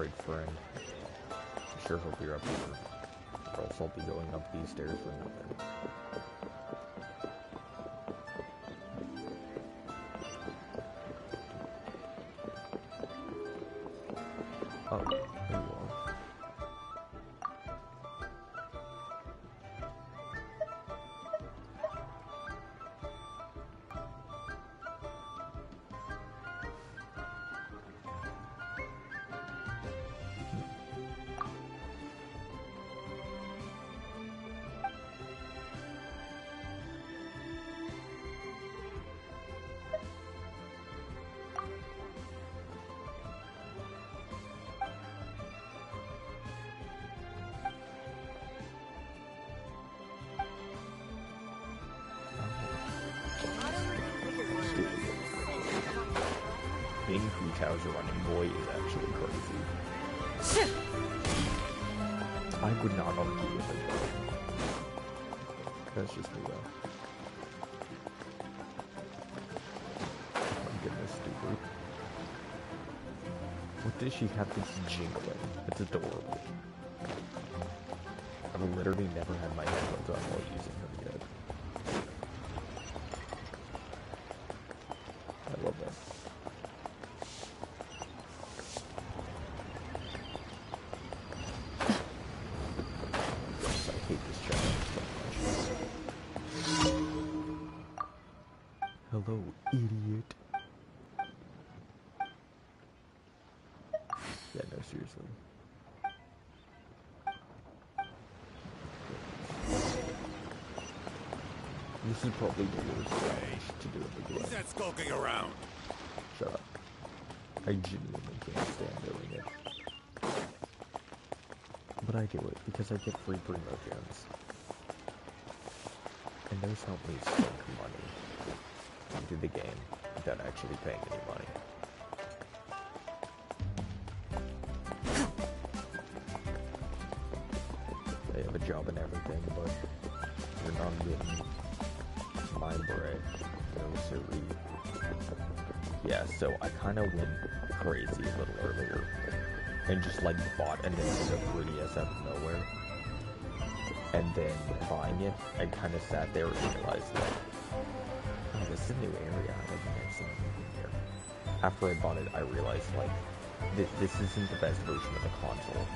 great friend. I sure hope you're up here. Or else I'll be going up these stairs for nothing. Oh, there you are. Being Hutao's running boy is actually crazy. I would not argue with it. That's just me though. Oh my goodness, stupid. What does she have this jingling? It's adorable. I've literally never had my headphones on while using them yet. I love that. I hate this challenge so much. Hello, idiot. Yeah, no, seriously. This is probably the worst challenge to do in the game. Who's that skulking around? Shut up. I genuinely can't stand doing it. But I do it because I get free primo gems. And those help me sink money into the game without actually paying any money. They have a job and everything, but you're not getting my bread. No siree. Yeah, so I kind of went crazy a little earlier and just like bought a Nintendo 3DS out of nowhere. And then buying it, I kind of sat there and realized that, oh, this is a new area. I don't think I've seen anything here. After I bought it, I realized like this isn't the best version of the console.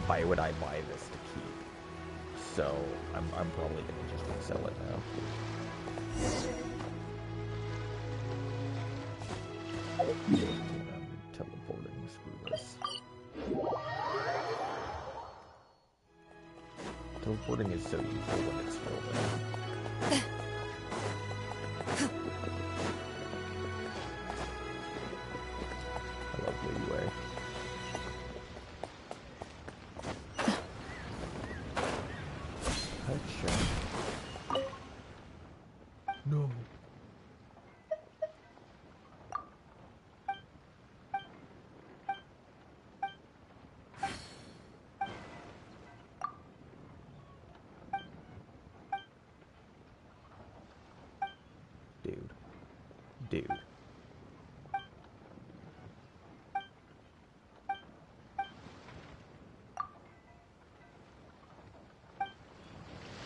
Why would I buy this to keep? So I'm probably gonna just resell it now. I'm teleporting, screw this. Teleporting is so useful when it's filled in. I love leeway. Headshot. No. Dude.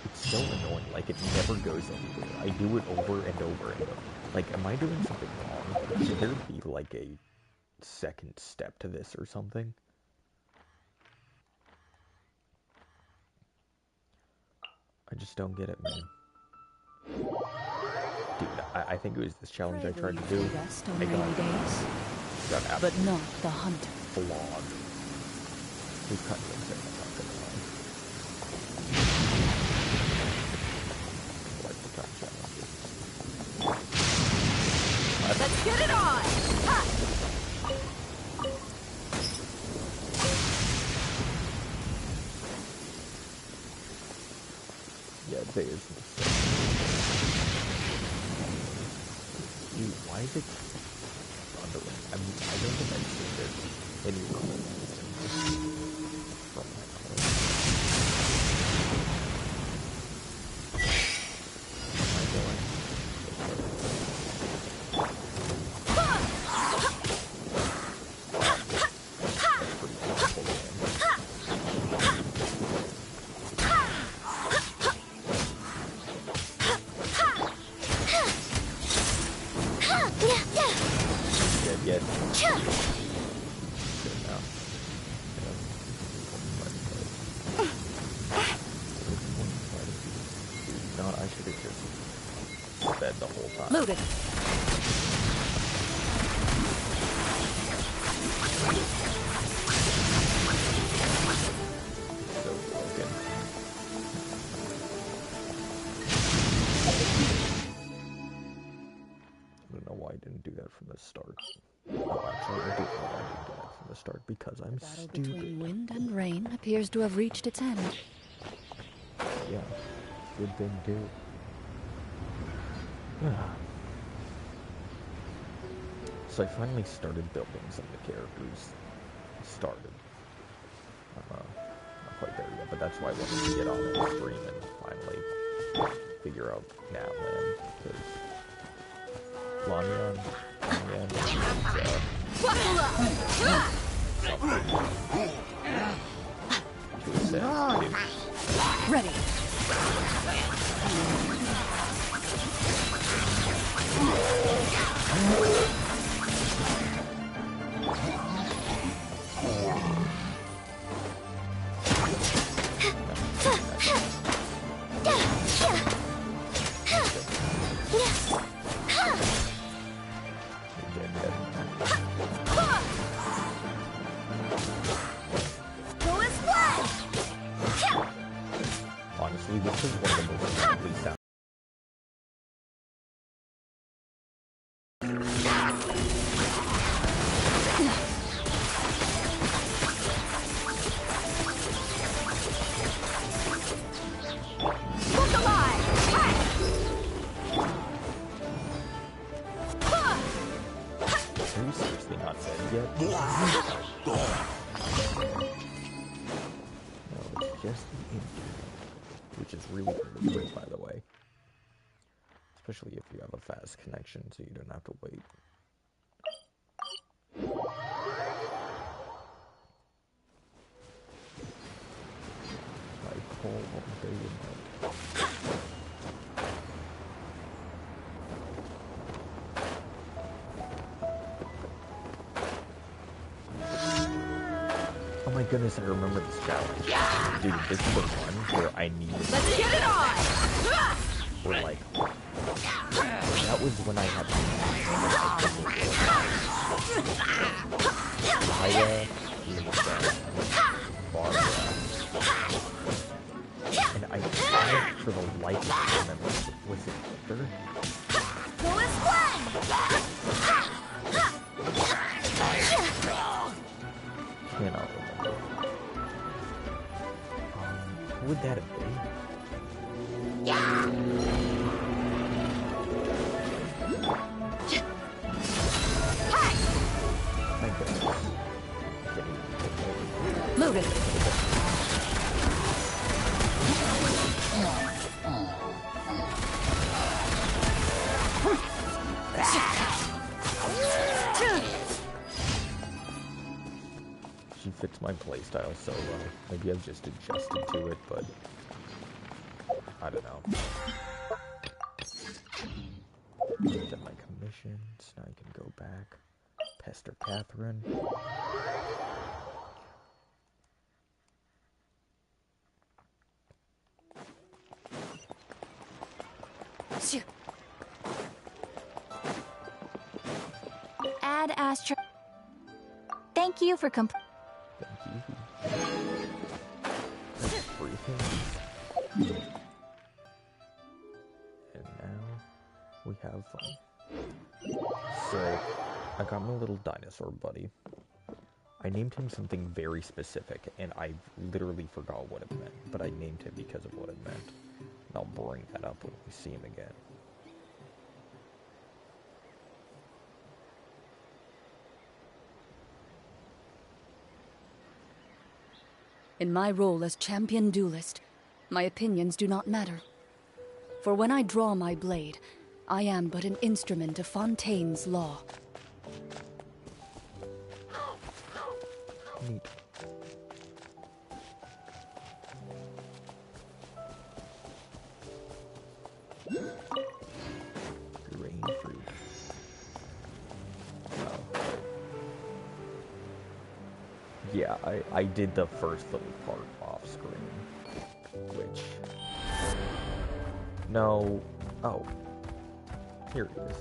It's so annoying, like it never goes anywhere. I do it over and over and over. Like, am I doing something wrong? Should there be like a second step to this or something? I just don't get it, man. Dude, I think it was this challenge I tried to do. I got but not the hunter. Flawed. We've cut things in, I'm not gonna lie. Lifetime challenges. Let's get it on! Ha! Yeah, there's dude, why is it thundering? I mean, I don't think I've seen this anywhere from my phone. Am I going? should have just sped the whole time. Loaded. So broken. I don't know why I didn't do that from the start. Oh, actually, I do know why I didn't do that from the start, because I'm Battle stupid. between wind and rain appears to have reached its end. Yeah, good thing too. So I finally started building some of the characters. Not quite there yet, but that's why I wanted to get on the stream and finally figure out Natlan, because Lanyan is to ascend Ready. Honestly, this is one of the most lovely sounds. Look alive! Are you seriously not dead yet? No, it's just the engine, which is really good, by the way. Especially if you have a fast connection, so you don't have to wait. I pull all day and night. Oh my goodness, I remember this challenge. Dude, this is the one where I needed... Let's get it on! Or like... That was when I had... Maya, Barbara... And I tried for the life of me remember. Was it Victor? Go as planned! Cannot remember. Who would that have been? My goodness. Loaded. She fits my playstyle so well. Maybe I've just adjusted to it, but I don't know. Done my commissions. Now I can go back. Pester Catherine. Add Astra. Thank you for Thank you. That's briefing. And now we have fun. So, I got my little dinosaur buddy. I named him something very specific, and I literally forgot what it meant, but I named him because of what it meant. And I'll bring that up when we see him again. In my role as champion duelist, my opinions do not matter. For when I draw my blade, I am but an instrument of Fontaine's law. Neat. Rain fruit. Oh, right. Yeah, I did the first little part off screen, which No. Oh. Here he is.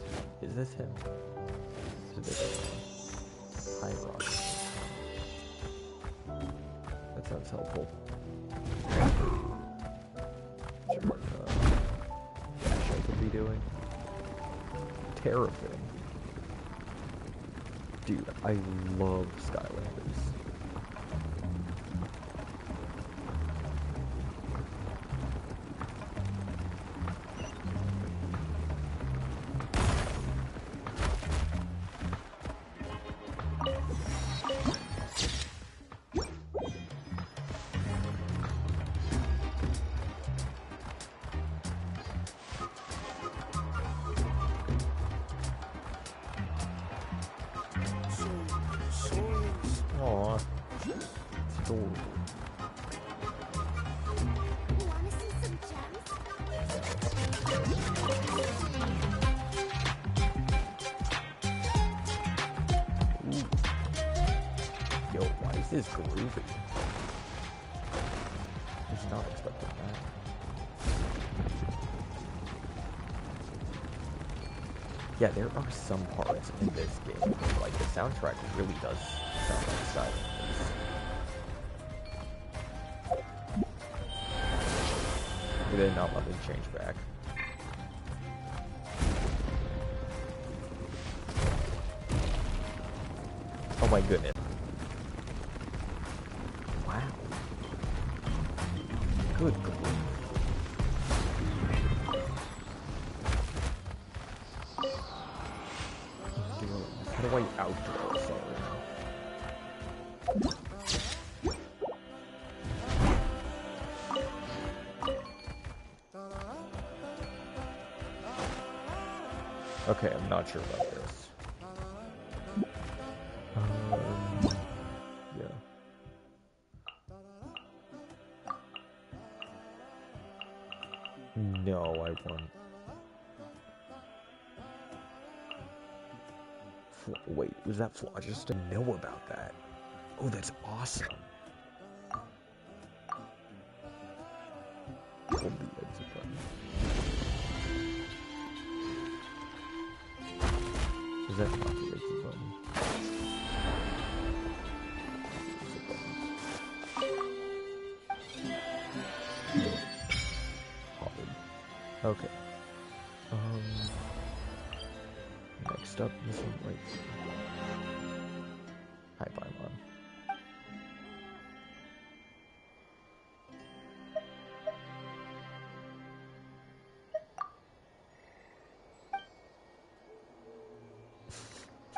Is this him? Is this him? Hi, Rock. That sounds helpful. Sure, dash I could be doing. Terrapin. Dude, I love Skylanders. Aw, it's adorable. Wanna see some gems? Ooh. Yo, why is this groovy? I was not expecting that. Yeah, there are some parts in this game where, like, the soundtrack really does sound like Skylanders. They did not let me change back. Oh my goodness. Wow. Good grief. How do I outdraw sorry now? Okay, I'm not sure about this. Yeah. No, I want... Wait, was that flaw? Just to know about that. Oh, that's awesome. Hold the exit button. Is that not the exit button? Exit button. Hard. Okay. Next up, this one right here. Hi, Paimon.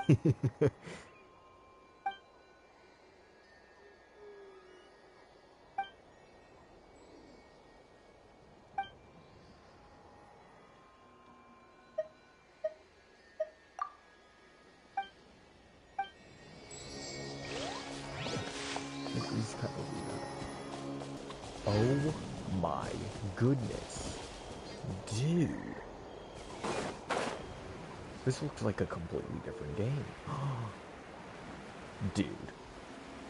It is kind of weird. Oh my goodness. Dude. This looks like a completely different game. Dude.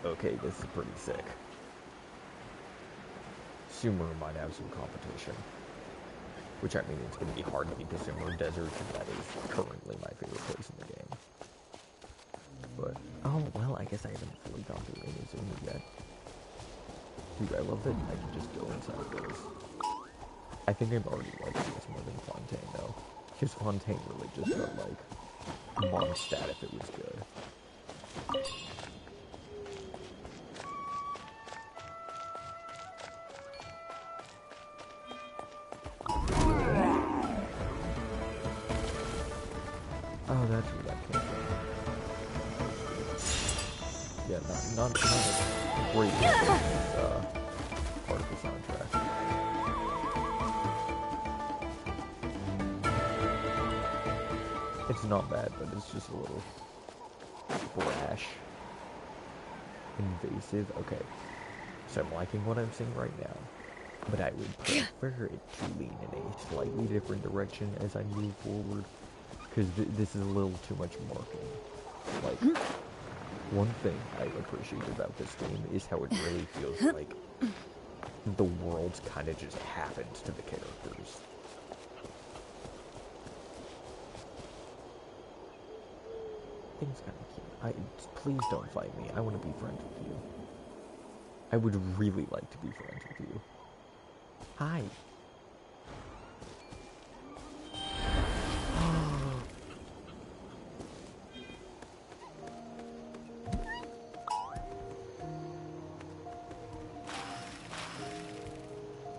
Okay, this is pretty sick. Sumer might have some competition. Which, I mean, it's going to be hard to beat the Sumer Desert, and that is currently my favorite place in the game. But, oh, well, I guess I haven't fully gone through Inazuma yet. Dude, I love that I can just go inside of those. I think I'm already liking this more than Fontaine, though. Because Fontaine really just got, like, Mondstadt if it was good. Oh, that's where that came from. Yeah, not a great part of the soundtrack. It's not bad, but it's just a little brash. Invasive. Okay. So I'm liking what I'm seeing right now. But I would prefer it to lean in a slightly different direction as I move forward. Because this is a little too much marking. Like, one thing I appreciate about this game is how it really feels like the world kind of just happens to the characters. everything's kind of cute. Please don't fight me. I want to be friends with you. I would really like to be friends with you. Hi.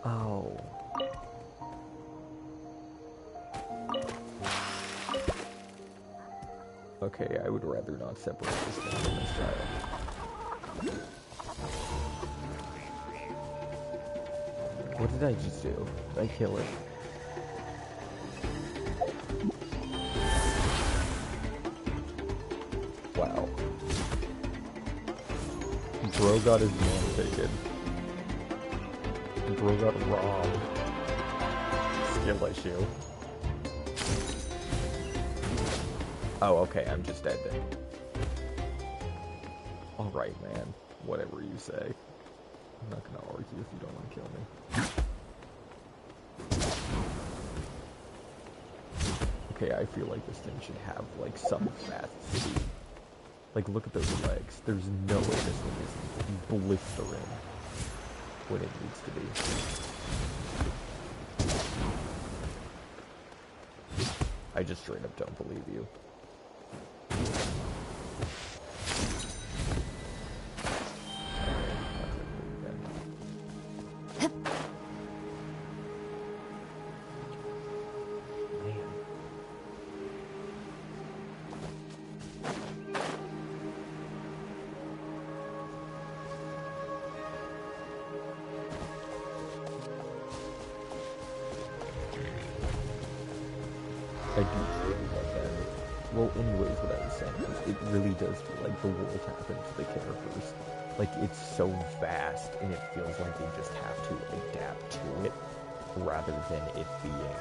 Oh. Okay, I would rather not separate this thing from this child. What did I just do? Did I kill it? Wow. Bro got his man taken. Bro got robbed. Skill issue. Oh, okay, I'm just dead then. Alright, man. Whatever you say. I'm not gonna argue if you don't want to kill me. Okay, I feel like this thing should have, like, some fast speed. Like, look at those legs. There's no way this thing isn't blistering when it needs to be. I just straight up don't believe you. I do really love that. Well, anyways, what I was saying is it really does feel like the world happens to the characters. Like, it's so vast, and it feels like they just have to adapt to it, rather than it being,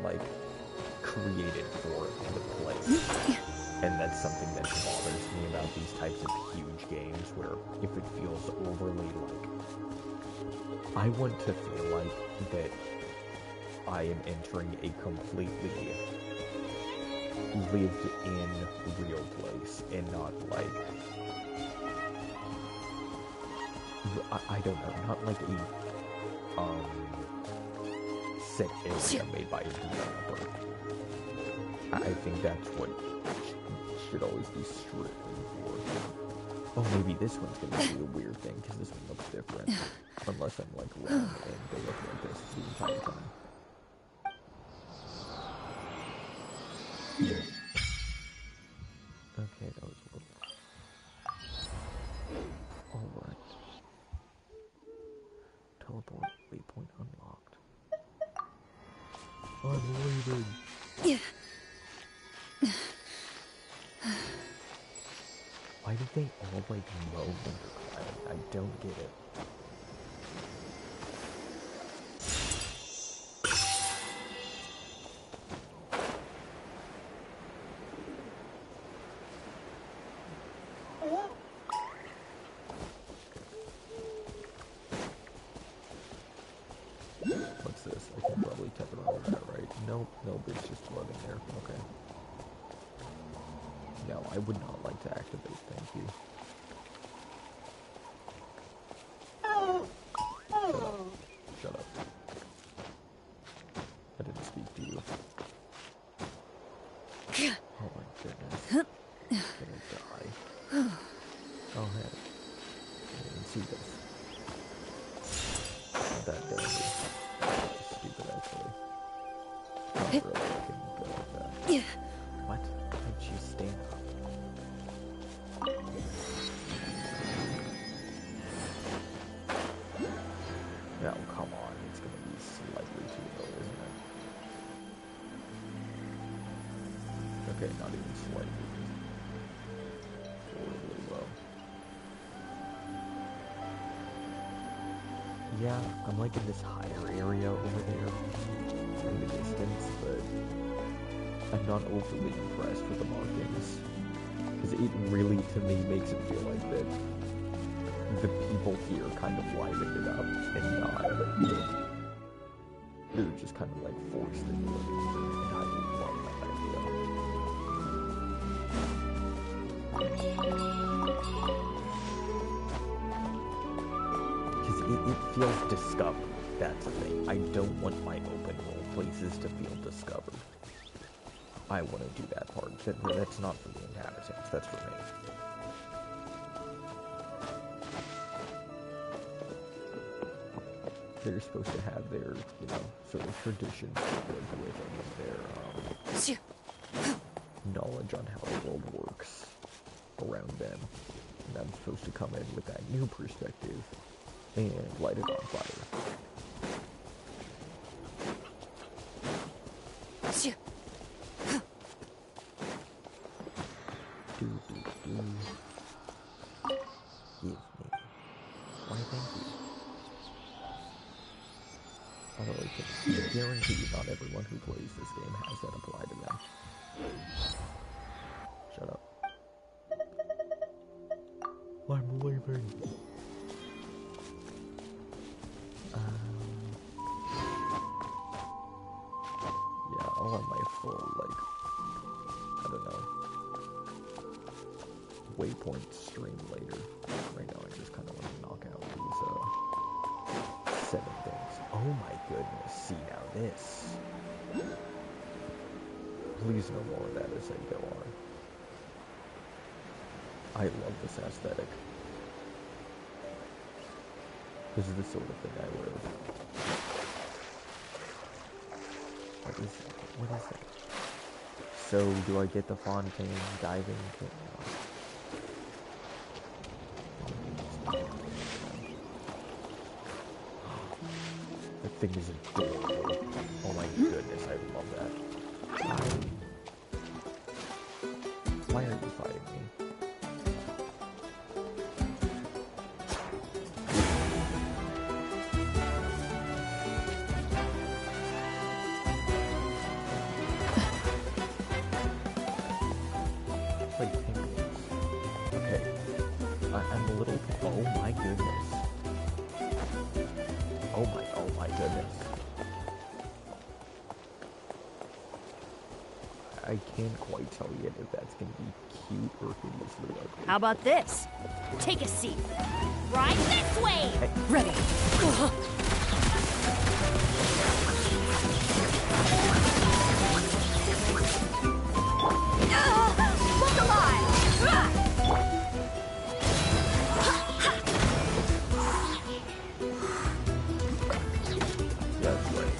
like, created for the place. And that's something that bothers me about these types of huge games, where if it feels overly, like, I want to feel like that I am entering a completely lived-in real place, and not like, I don't know, not like a, set area made by a developer. I think that's what should always be striving for. Oh, maybe this one's gonna be a weird thing, because this one looks different. Unless I'm, like, wrong, and they look like this the entire time. Okay, that was a little... Alright. Teleport waypoint unlocked. I'm leaving! Why did they all, like, mow Undercloud? I don't get it. What's this? I can probably tap it on that, right? Nope, it's just floating there. Okay. No, I would not like to activate, thank you. Shut up. I didn't speak to you. Oh my goodness. I'm gonna die. Oh hey. I didn't see this. Not that deadly. Stupid, actually. Not really, I can go like that. What? How'd you stand up? No, come on. It's gonna be slightly too low, isn't it? Okay, not even slightly. Horribly low. Yeah, I'm like in this higher area over there in the distance, but I'm not overly impressed with the markings. Because it really, to me, makes it feel like that the people here kind of livened it up and not. They're just kind of like forced into it. And I love that idea. Because it feels discovered. That's the thing. I don't want my open world places to feel discovered. I want to do that part. That's not for the inhabitants. That's for me. They're supposed to have their, you know, sort of traditions to live with and their knowledge on how the world works around them. And I'm supposed to come in with that new perspective and light it on fire. Give me. Why, thank you. Although I can guarantee not everyone who plays this game has that apply to them. Shut up. I'm leaving. Yeah, I'll have my full, like, I don't know, waypoint stream later. Right now I just kind of want to knock out these, 7 things. Oh my goodness, see now this. Please no more of that as I go on. I love this aesthetic. This is the sort of thing I live. What is it? So, do I get the Fontaine diving thing? That thing is adorable. Oh my goodness, I love that. Why are you fighting me? Like penguins. Okay. I'm a little... Oh my goodness. Oh my goodness. I can't quite tell yet if that's gonna be cute or hideously ugly. How about this? Take a seat. Right this way! Hey. Ready. Look alive! That's right.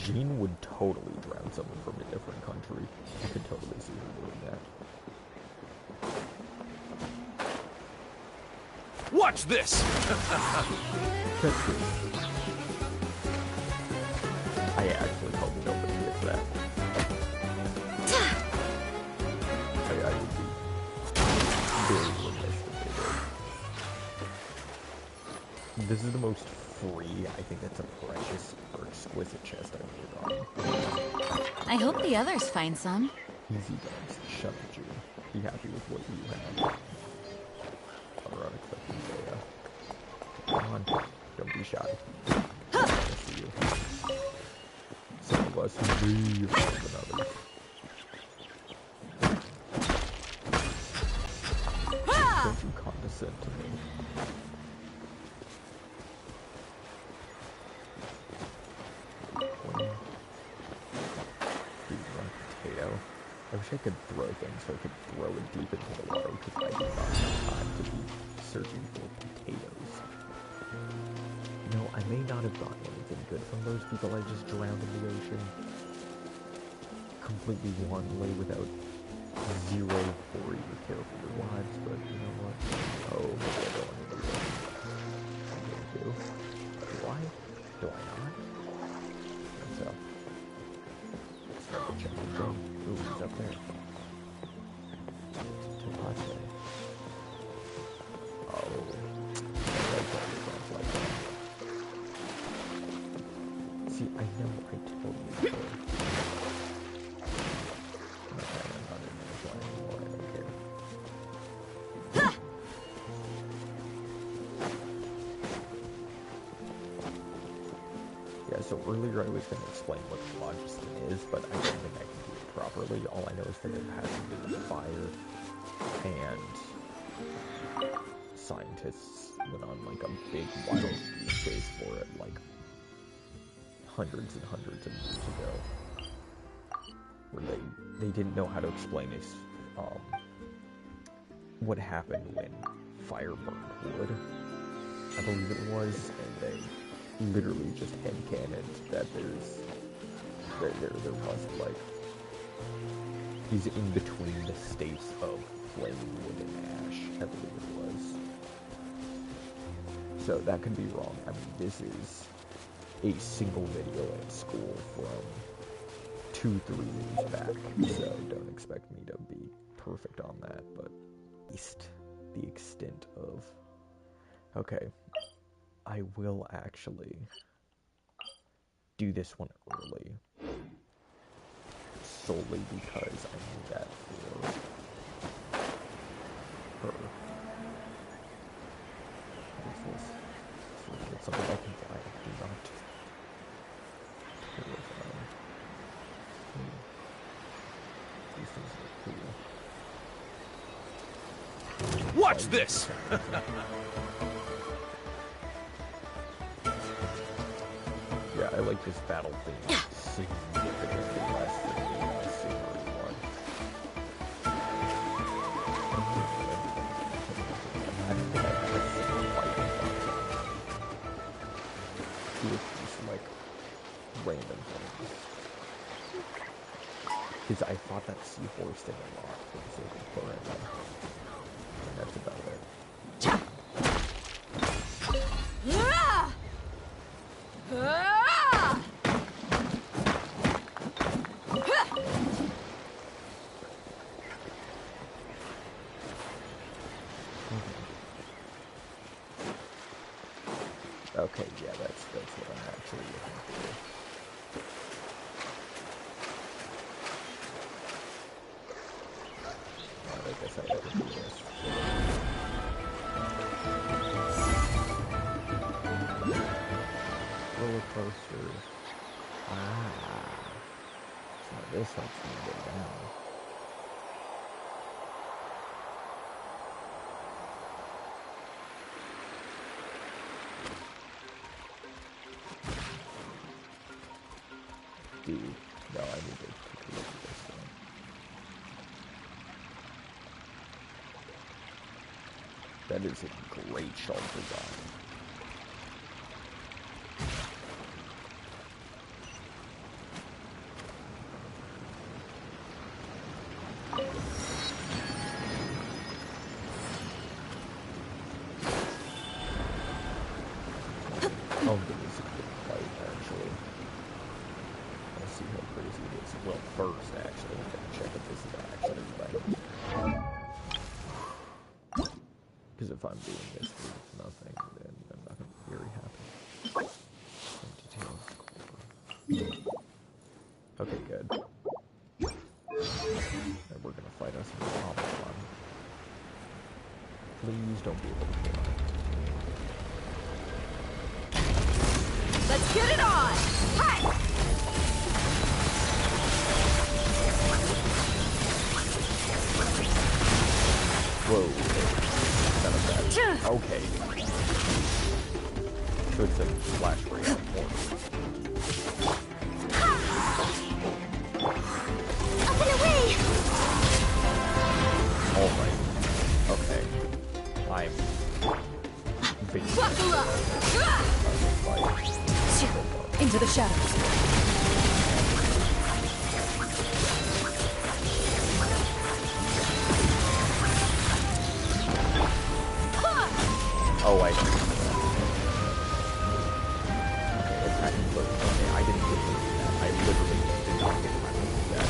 Jean would totally drown someone from a different country. I could totally see her doing that. Watch this! That's true. I actually hope nobody gets that. I would be very remiss if they did. This is the most free. I think that's a precious or exquisite chest I've ever gotten. I hope the others find some. Easy guys. Shut up, June. Be happy with what you have. Other unexpected data. Come on. Don't be shy. I see you. Some of us may have than others. Don't you condescend to me. Potato. I wish I could throw things so I could throw it deep into the water because I do not have time to be searching for potatoes. You know, I may not have gotten anything good from those people I just drowned in the ocean. Completely one way without zero for your care for your lives, but you know what? Oh, maybe I don't want to do that. I'm going to. Do I? Do I not? What's up? Let's start the checking thing. Ooh, he's up there. Topache. Oh. That's what it sounds like. See, I know I totally could. Okay, I'm not in there flying anymore, I don't care. so earlier I was going to explain what phlogiston is, but I don't think I can do it properly. All I know is that it has to do with fire, and scientists went on like a big wild goose chase for it, like hundreds and hundreds of years ago, where they didn't know how to explain it, what happened when fire burned wood, I believe it was, and they literally just headcanoned that there must, like, he's in between the states of flaming wood and ash, I believe it was. So that could be wrong. I mean, this is a single video at school from 2-3 years back, so don't expect me to be perfect on that, but at least the extent of... Okay, I will actually do this one early, solely because I need that for her. What is this? It's something I can buy. I do not. These things look cool. Watch this! Yeah, I like this battle theme significantly less than the scenery one. Imagine that I had a single fight with just like random things. Because I fought that seahorse thing a lot for the sake of forever. And that's about it. Okay, yeah, that's what I'm actually looking for. Alright, I guess I have to do this. Roller coaster. So this helps me get down. Dude, no, I need to take a look at this thing. That is a great shelf design. Oh, this is a good fight, actually. Let's see how crazy it is. Well, first, actually, I'm gonna check if this is actually right. Because if I'm doing this for nothing, then I'm not gonna be very happy. Okay, good. And we're gonna fight us in the common one. Please don't be able to kill me. Let's get it on! Hi! Whoa. None of that. Okay. So it's a flash ray on point. Up and away! Alright. Okay. I'm... Buckle up! Into the shadows. Oh, I see. Okay, attacking blow. Okay, I didn't get to do that. I literally did not get time to do that.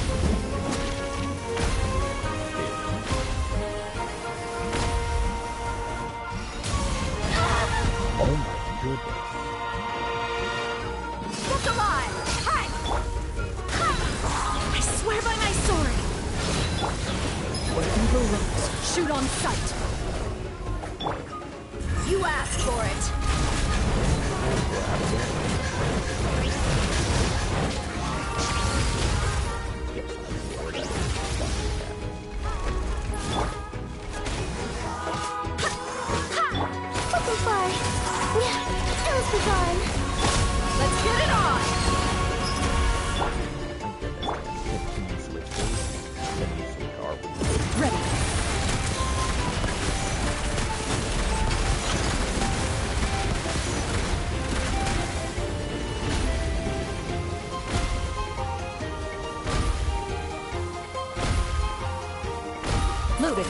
Oh my goodness. Kept alive! Hi! Hi! I swear by my sword! Whatever rose, shoot on sight. You asked for it! Butterfly! Now's the time! Let's get it on! Ready. Loaded.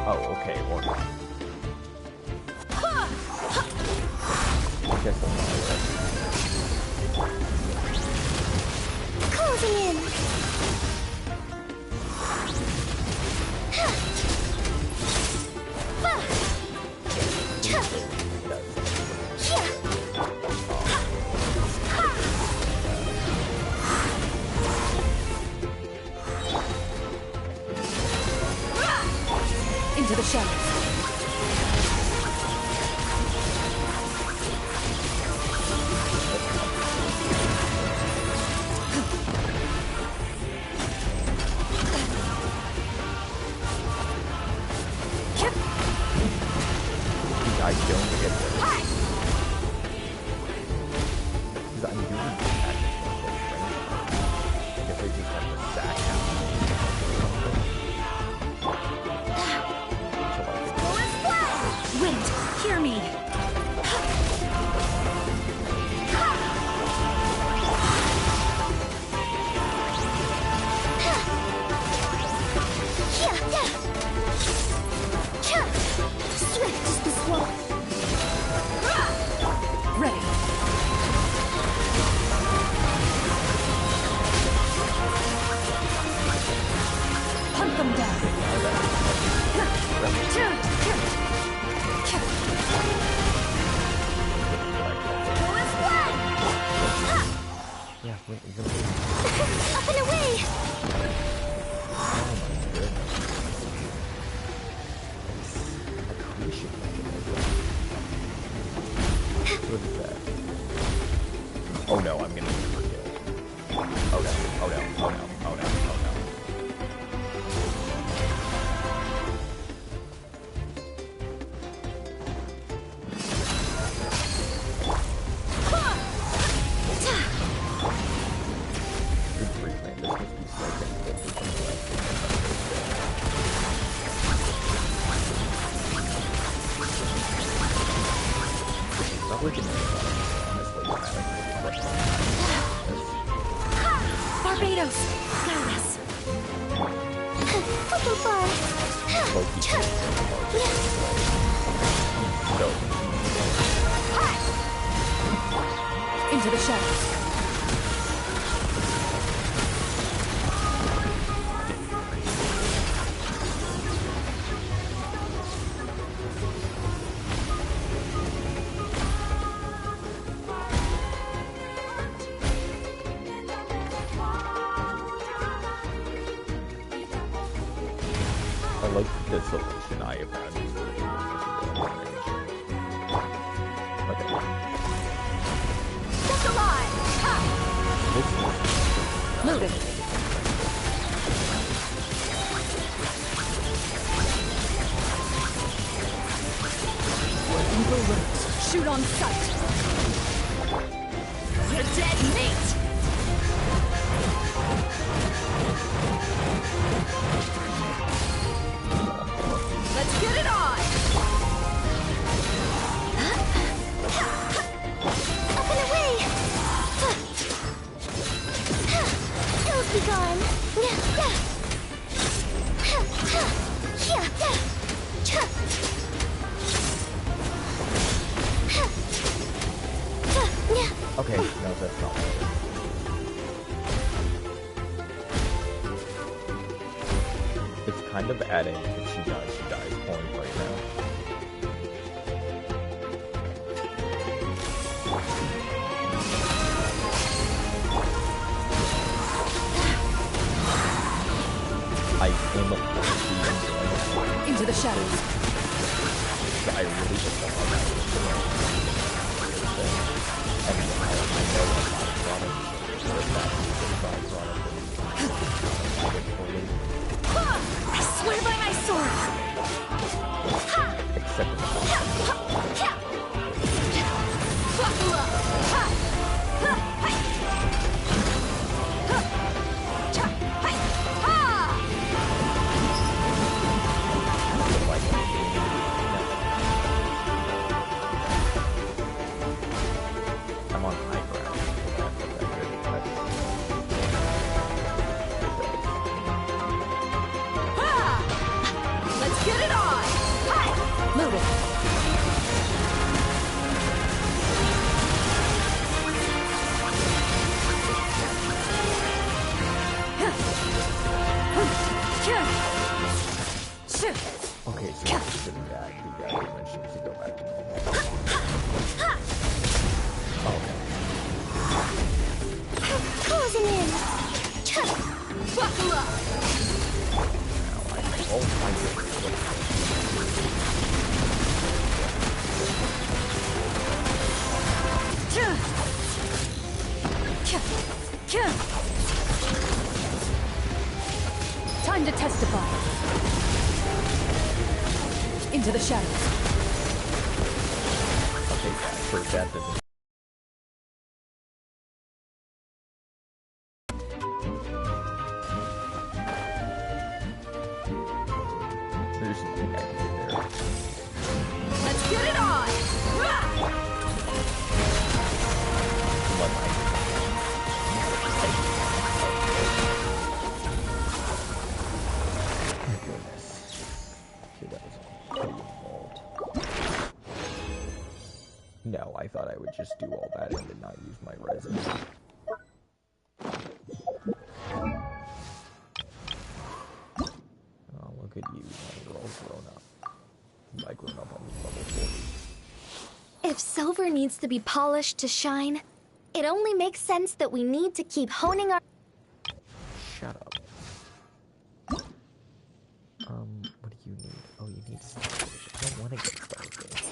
Oh, okay, or not. I guess I'm not Closing in! Into the shadows. I don't get this. Because I'm doing I guess I just have to stack Wind, hear me! Swift as the swallow! Ready. Hunt them down. Yeah, wait, Up and away! What is that? Oh no, I'm gonna forget. Oh no, oh no, oh no, oh no, oh no. Good freak, man. This must be so difficult. Probably gonna honestly, Barbados! Guide us! Butterfly! Into the shadows. I like the solution I have found. Okay. Just alive! Loaded. Eagle Rose. Shoot on sight. You're dead meat! Let's get it on! Up and away! Hills be gone! Okay, no, that's not it. It's kind of adding, if she dies point right now. I am Into the shadows. defiance. Into the shadows. Okay, yeah, first that didn't. There's nothing I can do there. Let's get it on! But my goodness. Okay, that was pretty involved. No, I thought I would just do all that and did not use my resin. Oh, look at you. You're all grown up. I grown up on level 40. If silver needs to be polished to shine, it only makes sense that we need to keep honing our... Shut up. What do you need? Oh, you need starfish. I don't want to get starfish.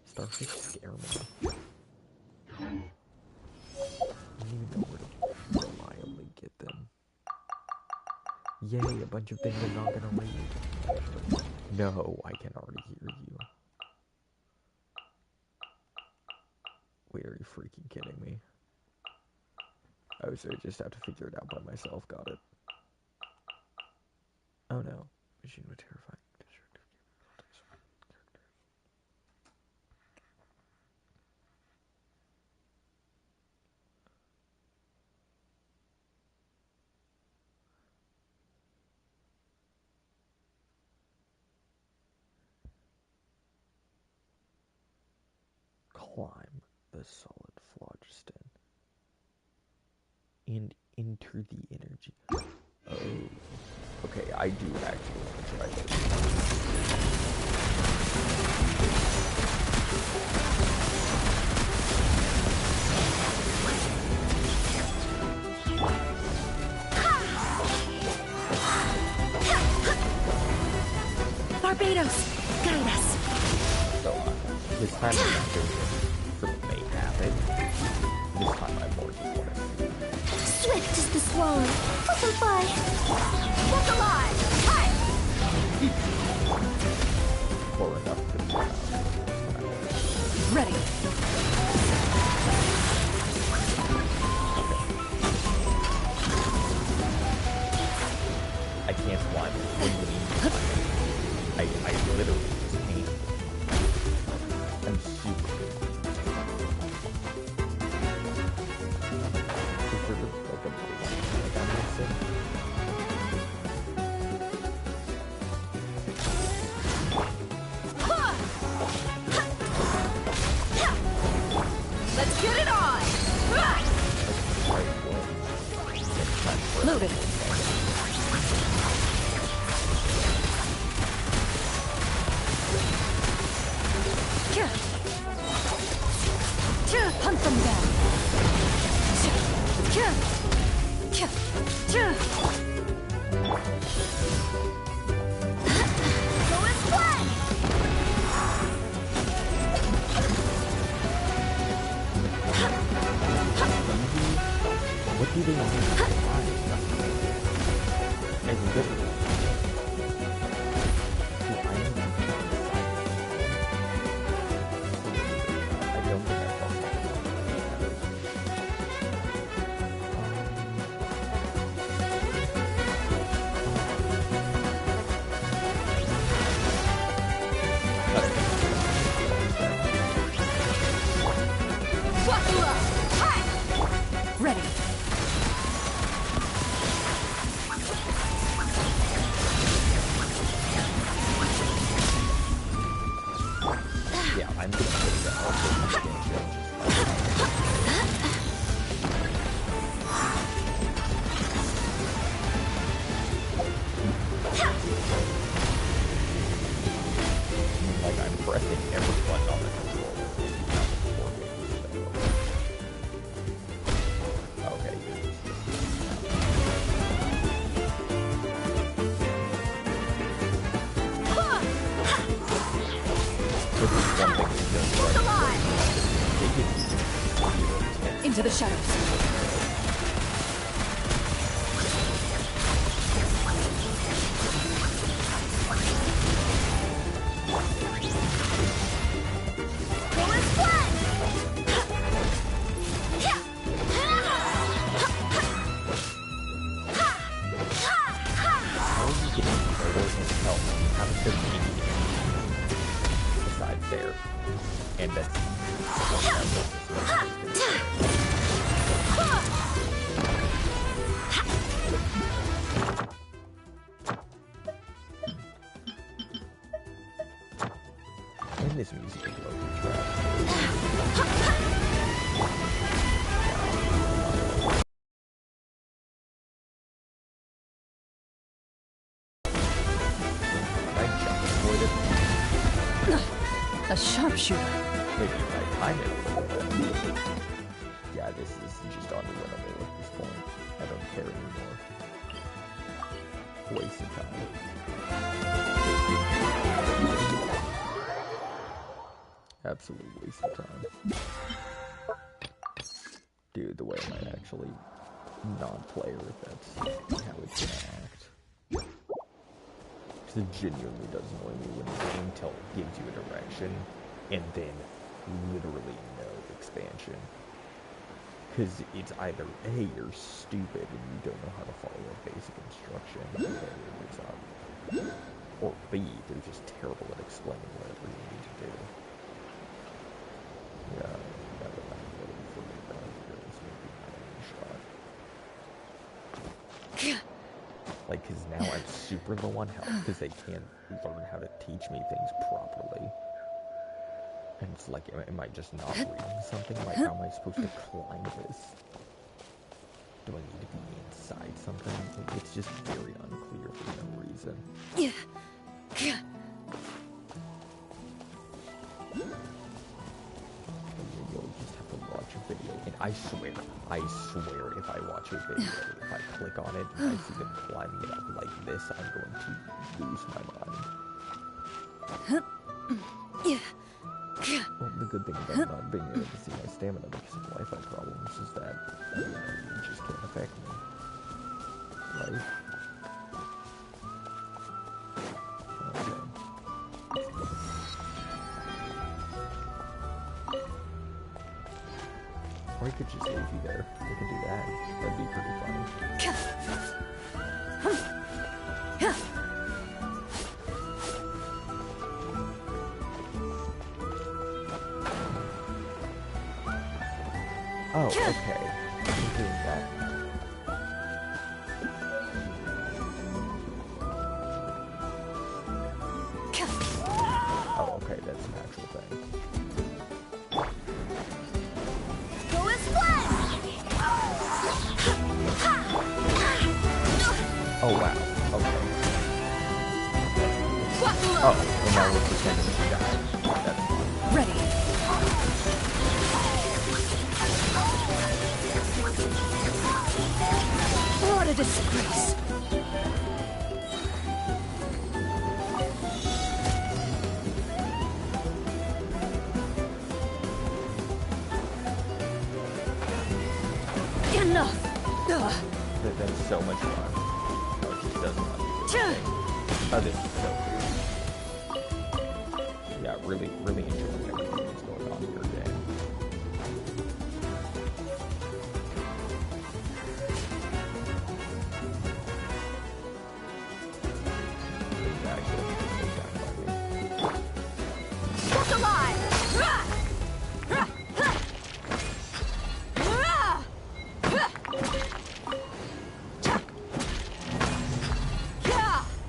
Starfish scare me. I don't even know where to reliably get them. Yay, a bunch of things I'm not gonna read. No, I can already hear you. Wait, are you freaking kidding me? Oh, so I just have to figure it out by myself. Got it. Oh no. Machine with terrifying, destructive capabilities. Climb the solid phlogiston and enter the energy. Oh. Okay, I do actually want to try this. Barbados, guide us. So, this time I'm not doing it for the may happen. This time I more just want to see. Swift as the swan, butterfly. Look alive! Hi! For enough to be Ready. I can't fly. What do you mean? I literally just can't. I'm super good. Is there like a big like I'm missing? Let's get it on! Loaded. Hunt them down. Go as planned! What do they want to fly? As good. I don't think I felt that. Buckle up! Hi! Ready. Yeah, I'm gonna put it out. Like I'm pressing every button on the controller. Okay. This is one thing that's just Look alive! Into the shadows. And that's and this music is low trash. A sharpshooter. Maybe if I time it a little bit. Yeah, this is just unwinnable at this point. I don't care anymore. Waste of time. Absolute waste of time. Dude, the way I might actually non-player if that's how it's gonna act. It genuinely does annoy me when the game gives you a direction and then literally no expansion. Because it's either A, you're stupid and you don't know how to follow a basic instruction, or B, they're just terrible at explaining whatever you need to do. Yeah, that would not really forget that. This would be my only shot. Like, because now I'm super low on health because they can't learn how to teach me things properly. And it's like, am I just not reading something? Like, how am I supposed to climb this? Do I need to be inside something? It's just very unclear for no reason. You'll just have to watch a video. And I swear, if I watch a video, if I click on it and I see them climbing it up like this, I'm going to lose my mind. Well, the good thing about not being able to see my stamina because of Wi-Fi problems is that it just can't affect me. Right? Okay. Or I could just leave you there. I could do that. That'd be pretty funny. Oh, okay. I'm doing that. Oh, okay, that's an actual thing. Go as planned. Oh, wow. Okay. Oh, and now we're pretending to die. That's fun. Ready. What a disgrace. Enough. That's so much fun. Oh, it just doesn't want to do this thing. Oh, this is so cool. Yeah, really, really enjoying everything that's going on in your game. Look alive.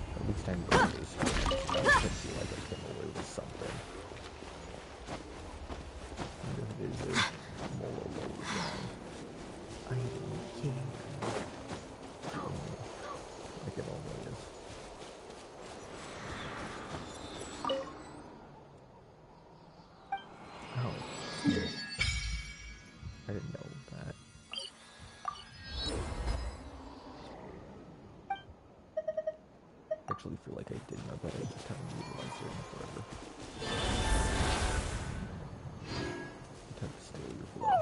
At least I'm going this way. I feel like I came away with something. And if it is a more low down, I am king. Like it always is. Oh. I didn't know that. I actually feel like I did know that. I just haven't utilized it in forever. Attempt to steal your flow.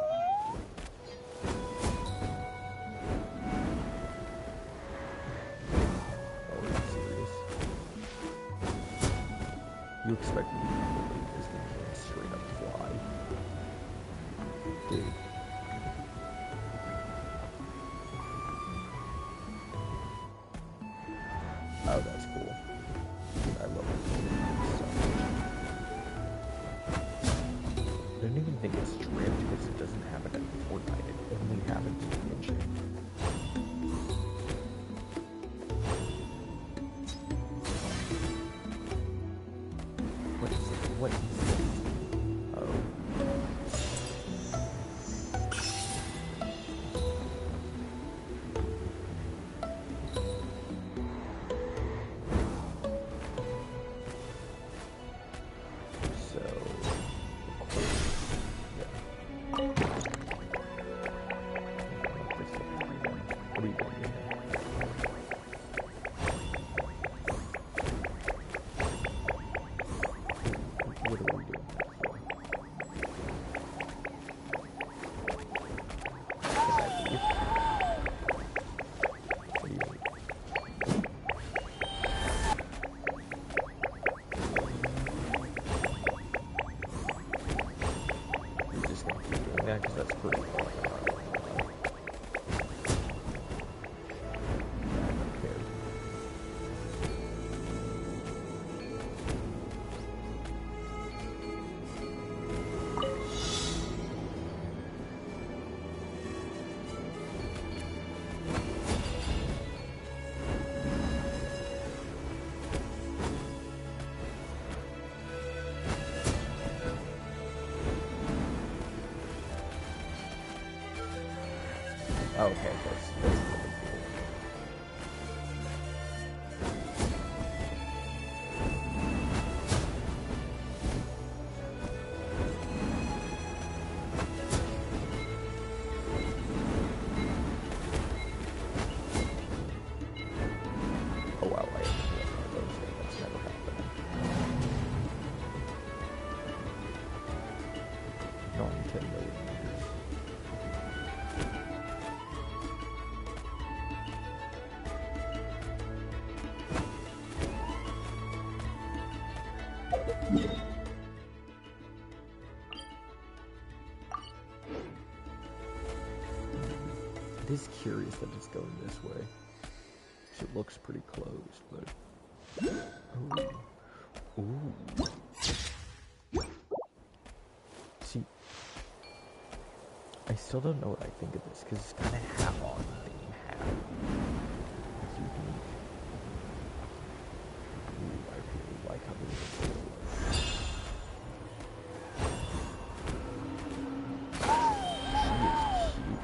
Oh, are you serious? You expect me to believe this thing can straight up fly? Dude. Oh, that's cool. Dude, I love it so much. think it's stripped because it doesn't have it in Fortnite. It only happens in Genshin. What is it? What is it? Oh. So, of course, yeah. What are you doing here? What are we doing? Can I leave? What do you mean? You're just gonna keep doing that because that's pretty fun. I don't care. Oh, okay, that's really cool. Oh wow, I have one of those things. That's never happened. Not in 10 million years. It is curious that it's going this way. 'Cause it looks pretty closed, but... Ooh. Ooh. See, I still don't know what I think of this, because it's kind of half on theme, half. It's unique. Ooh, I really like how this is going. She is cute.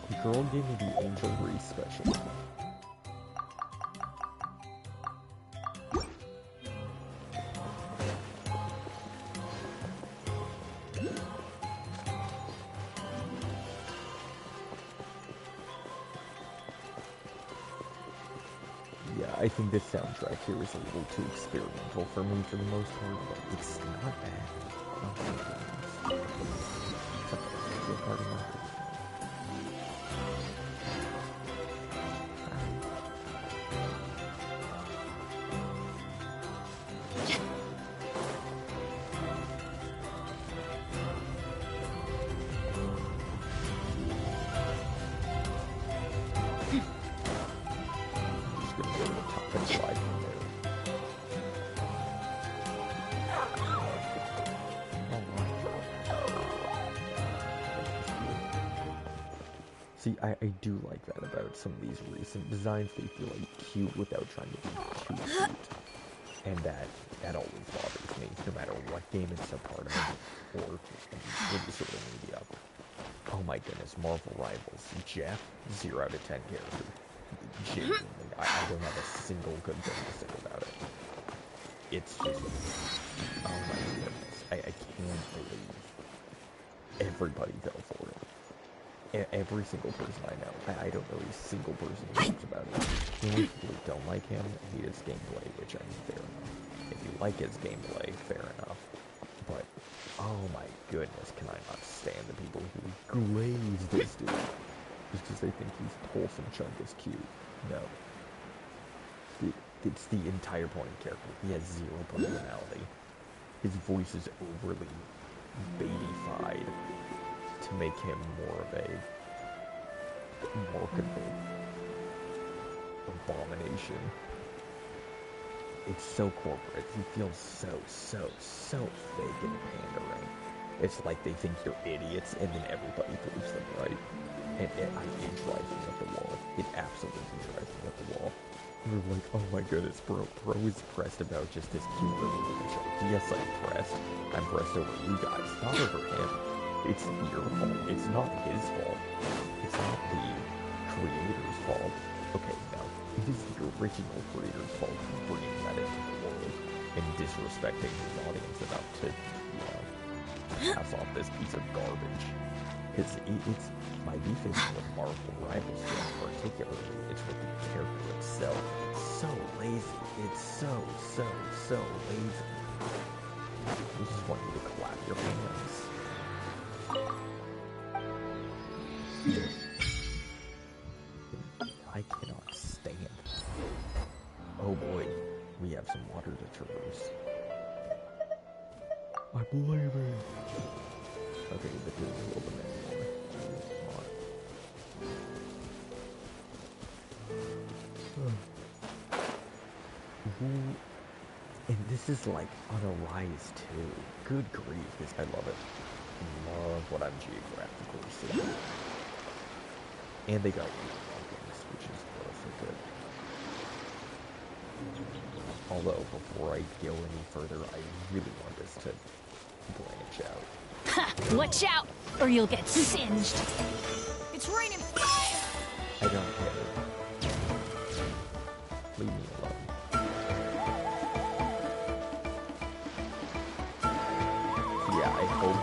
The girl gave me the Angel Reese special. Yeah, I think this soundtrack here is a little too experimental for me for the most part, but it's not bad. Oh my goodness. Good part of my face. I'm just gonna go to the top and slide from there. See, I do like that about some of these recent designs. They feel like cute without trying to be too cute. And that always bothers me, no matter what game it's a part of, or any sort of media. Oh my goodness, Marvel Rivals. Jeff, 0 out of 10 character. Genuinely, I don't have a single good thing to say about it. It's just, oh my goodness, I can't believe everybody fell for it. Every single person I know. I don't know a single person who talks about it. The only people who don't like him hate his gameplay, which I mean, fair enough. If you like his gameplay, fair enough. But goodness, can I not stand the people who glaze this dude just because they think he's wholesome chunk is cute. No. It's the entire point of the character. He has zero personality. His voice is overly babyfied to make him more of a marketable abomination. It's so corporate. He feels so fake and pandering. It's like they think you're idiots, and then everybody proves them right. And it drives me up the wall. It absolutely drives me up the wall. We're like, oh my goodness, bro is pressed about just this cute little show. Yes, I'm pressed. I'm pressed over you guys, not over him. It's your fault. It's not his fault. It's not the creator's fault. Okay, no. It is the original creator's fault for bringing that into the world and disrespecting his audience enough to, pass off this piece of garbage. Because it's my beef is with Marvel Rivals particularly. It's with the character itself. It's so lazy. It's so lazy. I just want you to clap your hands. I cannot stand. Oh boy, we have some water to traverse. I believe it. Okay, but there's a little bit more. And this is like on a rise too. Good grief, I love it. Love what I'm geographically seeing. And they got weapons, which is also good. Although, before I go any further, I really want this to branch out. Ha! Watch out, or you'll get singed. It's raining fire! I don't care. Leave me alone. Yeah, I hope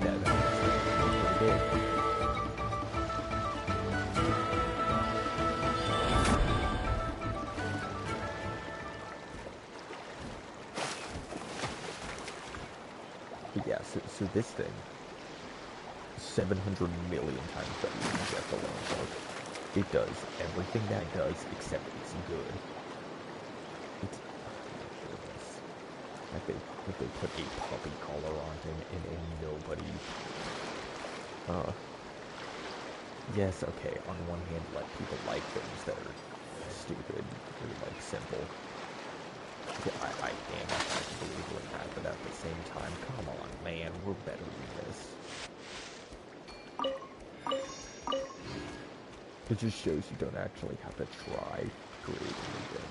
that was pretty big. But yeah, so this thing, 700 million times better than just a lone shark. It does everything that does, except it's good. It's, like they put a puppy collar on him and nobody, yes, okay, on one hand, let people like things that are stupid or, like, simple. Yeah, I am a believer in that, but at the same time, come on, man, we're better than this. It just shows you don't actually have to try to create anything.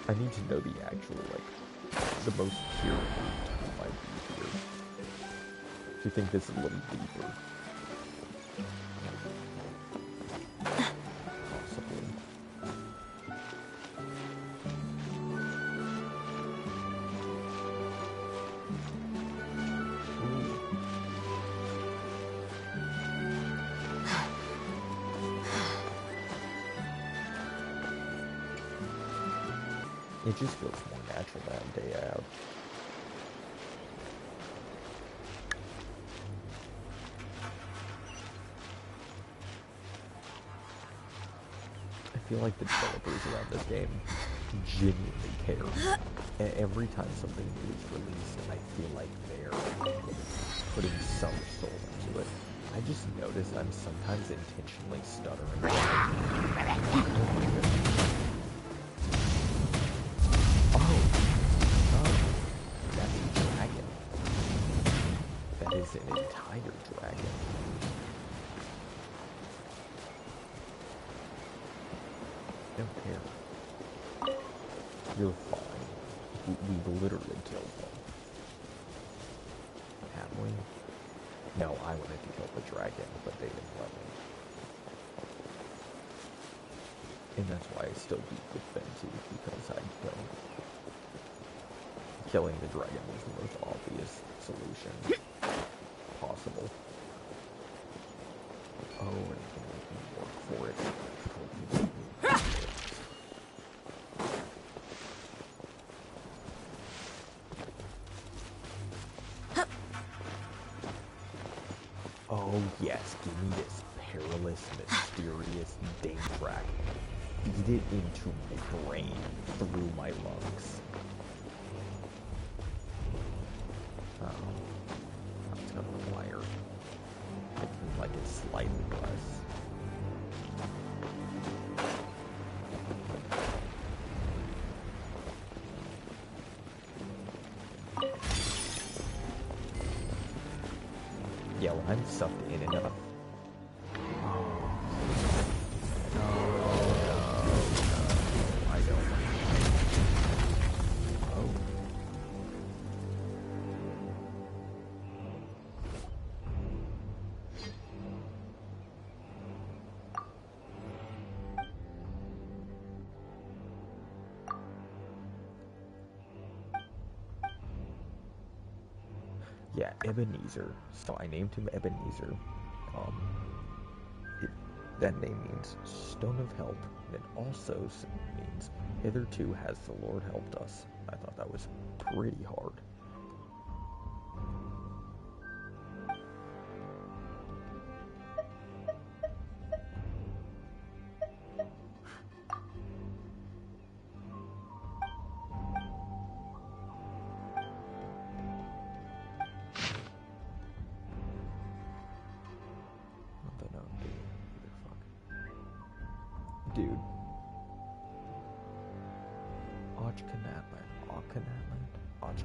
I need to know the actual, like, the most pure root of my beef here. Do you think this is a little deeper? Possibly. It just feels more natural that day out. I feel like the developers around this game genuinely care. Every time something new is released, I feel like they're putting some soul into it. I just noticed I'm sometimes intentionally stuttering. Is an entire dragon. I don't care. You're fine. We've literally killed them. Have we? No, I wanted to kill the dragon, but they didn't let me. And that's why I still beat with Fenty, because I don't. Killing the dragon was the most obvious solution possible. Oh, and it can make me work for it. Oh yes, give me this perilous, mysterious Danetrack. Feed it into my brain, through my lungs. It's gonna require like it's slightly less. Yeah, when I'm sucked in enough. I don't. Oh. Yeah, Ebenezer. So I named him Ebenezer. That name means Stone of Help, and it also means hitherto has the Lord helped us. I thought that was pretty hard. Dude.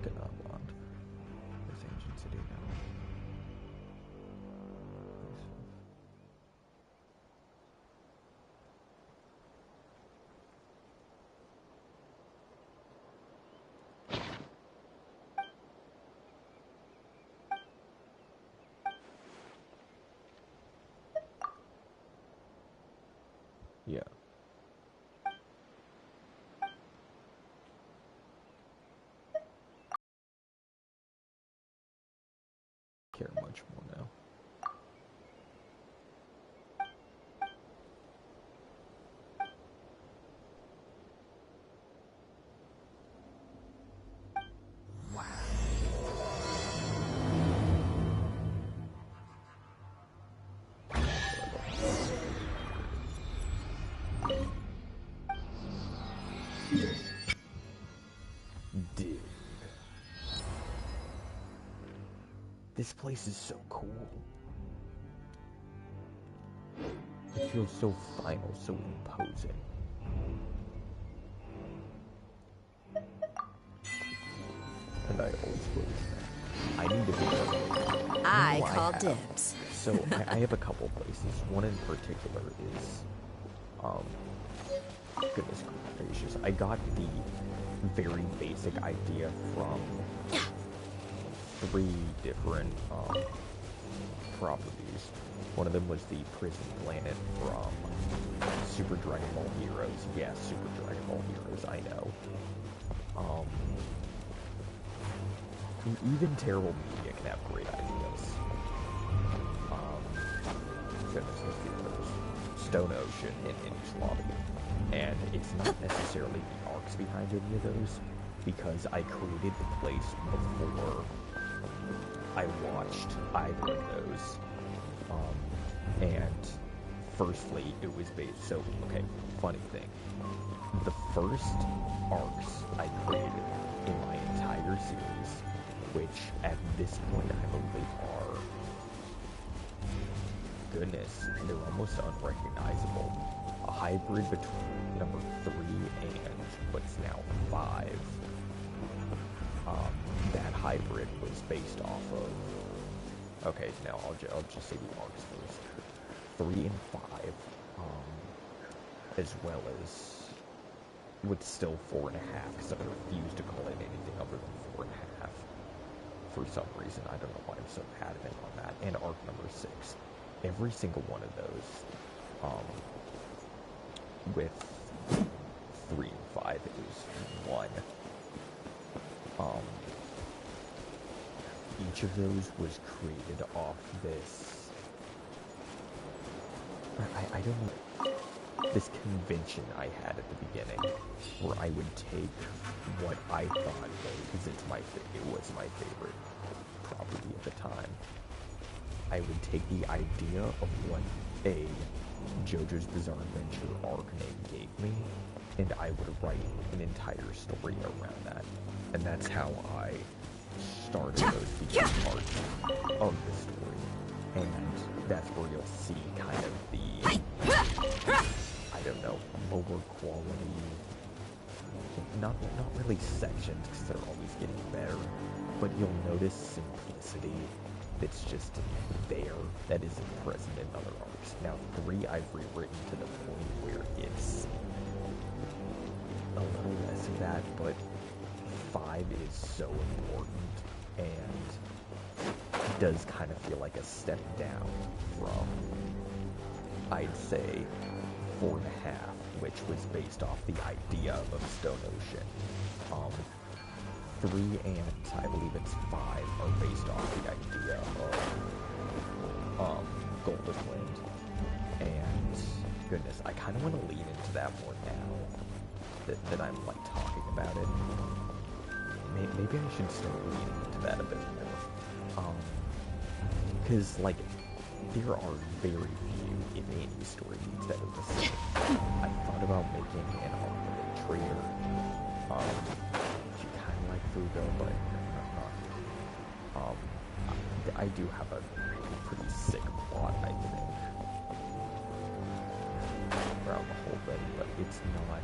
Natlan. This ancient city now. Yeah. Care much more now. Wow. Dude. This place is so cool. It feels so final, so imposing. And I also... I need to be... I call dibs. So, I have a couple places. One in particular is... Goodness gracious. I got the very basic idea from 3 different, properties. One of them was the prison planet from Super Dragon Ball Heroes. Yes, Super Dragon Ball Heroes, I know. Even terrible media can have great ideas. Goodness, let's do those. Stone Ocean and Indy's Lobby. And it's not necessarily the arcs behind any of those, because I created the place before I watched either of those. And firstly, it was based, so, okay, funny thing. The first arcs I created in my entire series, which at this point I believe are, goodness, they're almost unrecognizable. A hybrid between number 3 and what's now 5. That hybrid was based off of, okay, now I'll just say the arcs first. 3 and 5, as well as, with still 4.5, because I refuse to call it anything other than 4.5. For some reason, I don't know why I'm so adamant on that. And arc number 6. Every single one of those, with 3 and 5, it was 1. Each of those was created off this, I don't know, this convention I had at the beginning, where I would take what I thought, because it was my favorite property at the time, I would take the idea of what a JoJo's Bizarre Adventure arc name gave me, and I would write an entire story around that. And that's how I started those beginning parts of the story. And that's where you'll see kind of the, I don't know, lower quality, not really sections, because they're always getting better, but you'll notice simplicity that's just there that isn't present in other arcs. Now 3 I've rewritten to the point where it's a little less of that, but 5 is so important and does kind of feel like a step down from, I'd say, 4.5, which was based off the idea of Stone Ocean. 3 and I believe it's 5 are based off the idea of Golden Wind. And goodness, I kind of want to lean into that more now that I'm like talking about it. Maybe I should start leaning into that a bit more. Because like there are very few, if any, story beats that are the same. I thought about making an armored trader. She kind of like Fugo, but not. I do have a pretty sick plot, I think, around the whole thing, but it's not.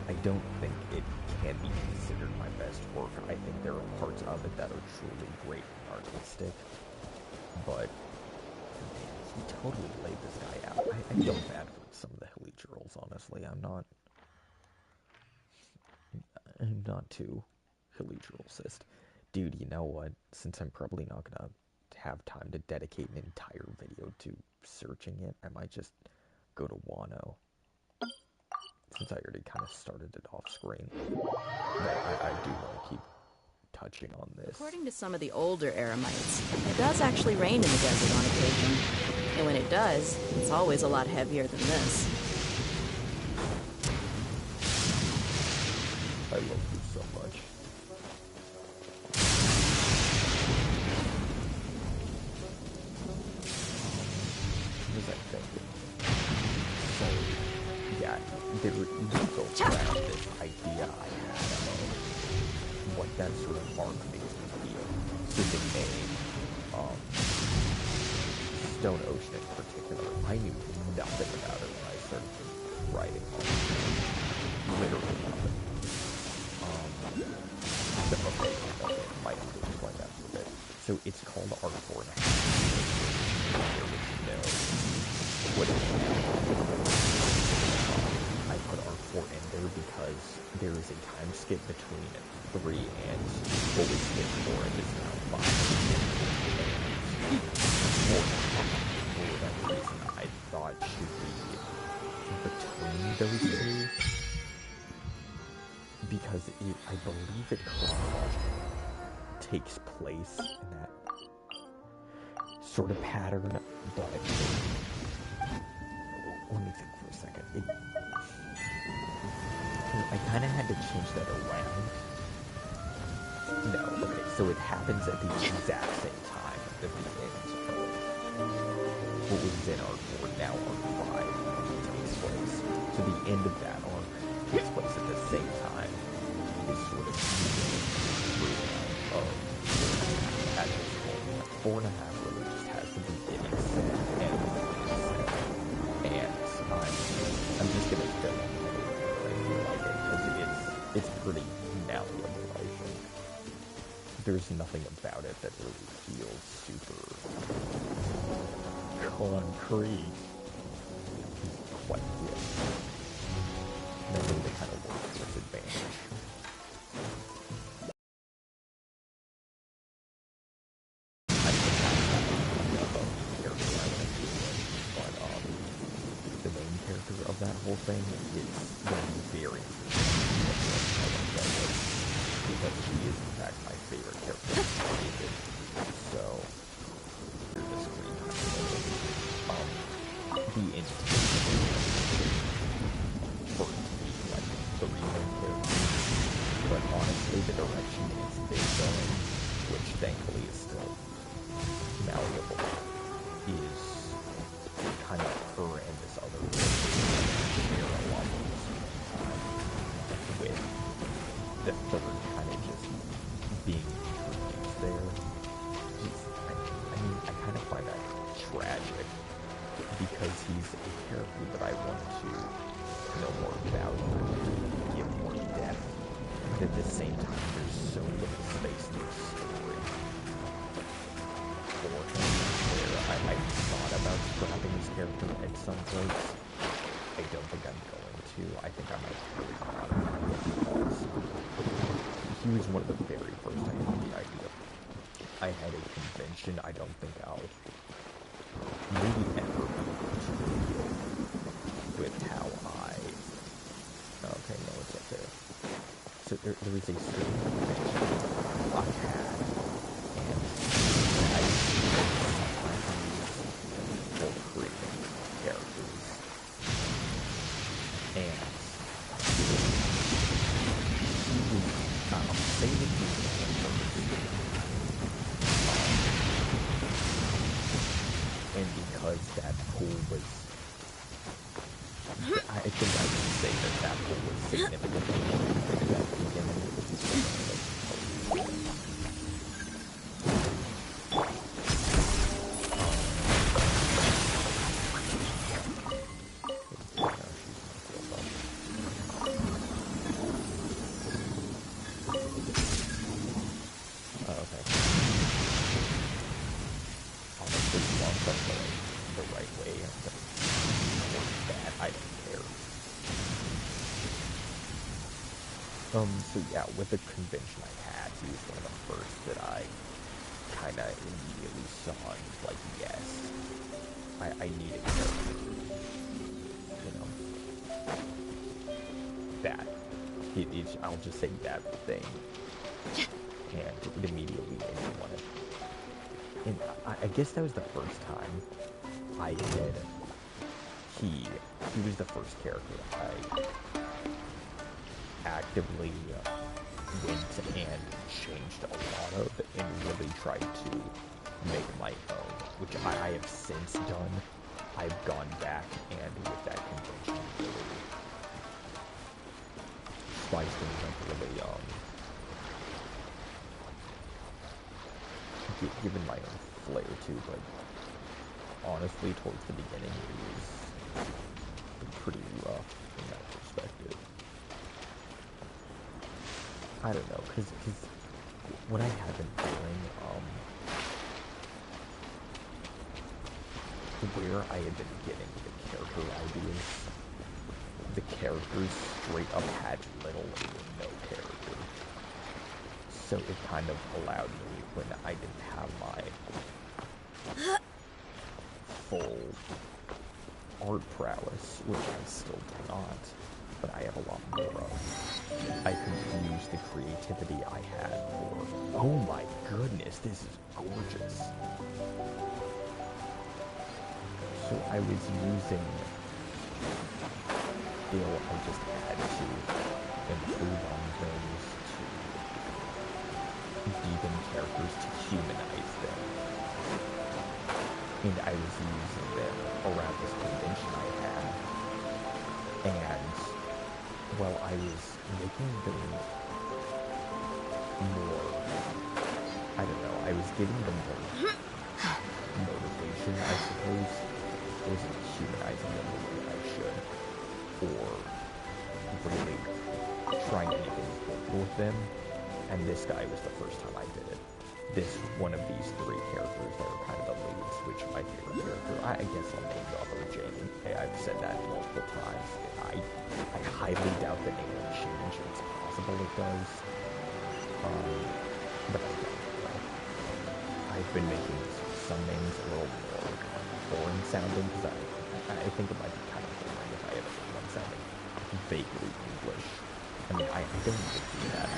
I don't think it can be considered my best work. I think there are parts of it that are truly great and artistic, but he totally laid this guy out. I feel bad for some of the Hilichurls, honestly. I'm not too Hilichurl-cist. Dude, you know what? Since I'm probably not gonna have time to dedicate an entire video to searching it, I might just go to Wano. Since I already kind of started it off screen. But I do want to keep touching on this. According to some of the older Eremites, it does actually rain in the desert on occasion. And when it does, it's always a lot heavier than this. I love you so much. What was I thinking? So, yeah, there were built around this idea I had of what that sort of arc makes me feel. Specifically, Stone Ocean in particular, I knew nothing about it when I started writing on it. Literally nothing. Okay, might have to explain that for a bit. So it's called Arc 4.5. There was no what it is. I put Arc 4 in there because there is a time skip between 3 and what was skip 4 and is now 5. And 4.5, for whatever reason, I thought should be between those two. Because I believe it chronologically takes place in that sort of pattern, but let me think for a second. I kind of had to change that around. No, okay, so it happens at the exact same time that the end of what was in Arc 4, now Arc 5 takes place. So the end of that arc takes place at the same time. Is sort of at this point. 4.5 really just has the beginning set and the set. And I'm just gonna fill in because it's pretty malleable, I think. There's nothing about it that really feels super concrete. Quite yet. Nothing that kind of works to its advantage. Of that whole thing is going to be very because she is in fact my favorite character. So here's the screen the inspiration for it to be like the main character. But honestly the direction it's been going, which thankfully is still malleable. was one of the very first I had the idea. I had a convention. I don't think I'll maybe ever with how I. Okay, no, it's up there. So there was a certain convention I had, and I for creating characters, and say that you and because that pool was, I think I can say that that pool was significantly more big at the beginning. So yeah, with the convention I had, he was one of the first that I kind of immediately saw and was like, yes, I need a character, you know, that, I'll just say that thing, and it immediately made me want it, and I guess that was the first time I did, he was the first character I actively went and changed a lot of and really tried to make my own, which I have since done. I've gone back and with that convention really spiced things up, really given my own flair too, but honestly towards the beginning it was pretty rough from that perspective. I don't know, cause what I have been doing, where I had been getting the character ideas, the characters straight up had little or no character. So it kind of allowed me, when I didn't have my full art prowess, which I still do not, but I have a lot more of. I could use the creativity I had for, oh my goodness, this is gorgeous. So I was using skill I just had to improve on things, to deepen characters, to humanize them. And I was using them around this convention I had. And while I was making them more, I don't know, I was giving them more motivation, I suppose. I wasn't humanizing them the way I should, or really trying to make it equal with them, and this guy was the first time I did it. This one of these three characters that are kind of the leads, which my favorite character, I guess I'll name drop her Jamie. I've said that multiple times. I highly doubt the name will change. It's possible it does. But I don't know. I've been making some names a little more foreign sounding, because I think it might be kind of boring if I have one sounding vaguely English. I mean, I don't even do that.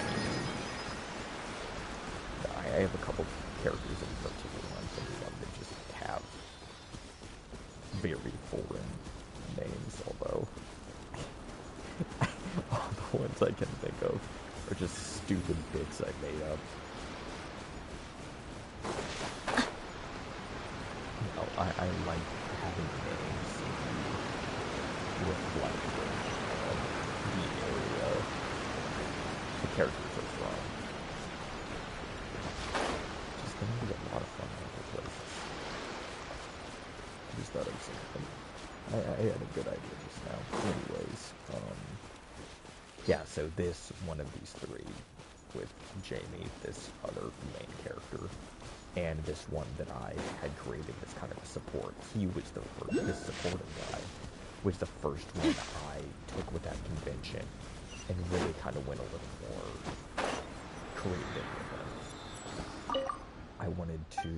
I have a couple characters in particular I'm thinking of that just have very foreign names, although all the ones I can think of are just stupid bits I made up. You know, I like having names reflect the area the characters are from. Just going to get a lot of fun out of places. I just thought of something. I had a good idea just now. Anyways, yeah, so this, one of these three, with Jamie, this other main character, and this one that I had created as kind of a support, he was the first, this supportive guy, was the first one I took with that convention, and really kind of went a little more create it with him. I wanted to,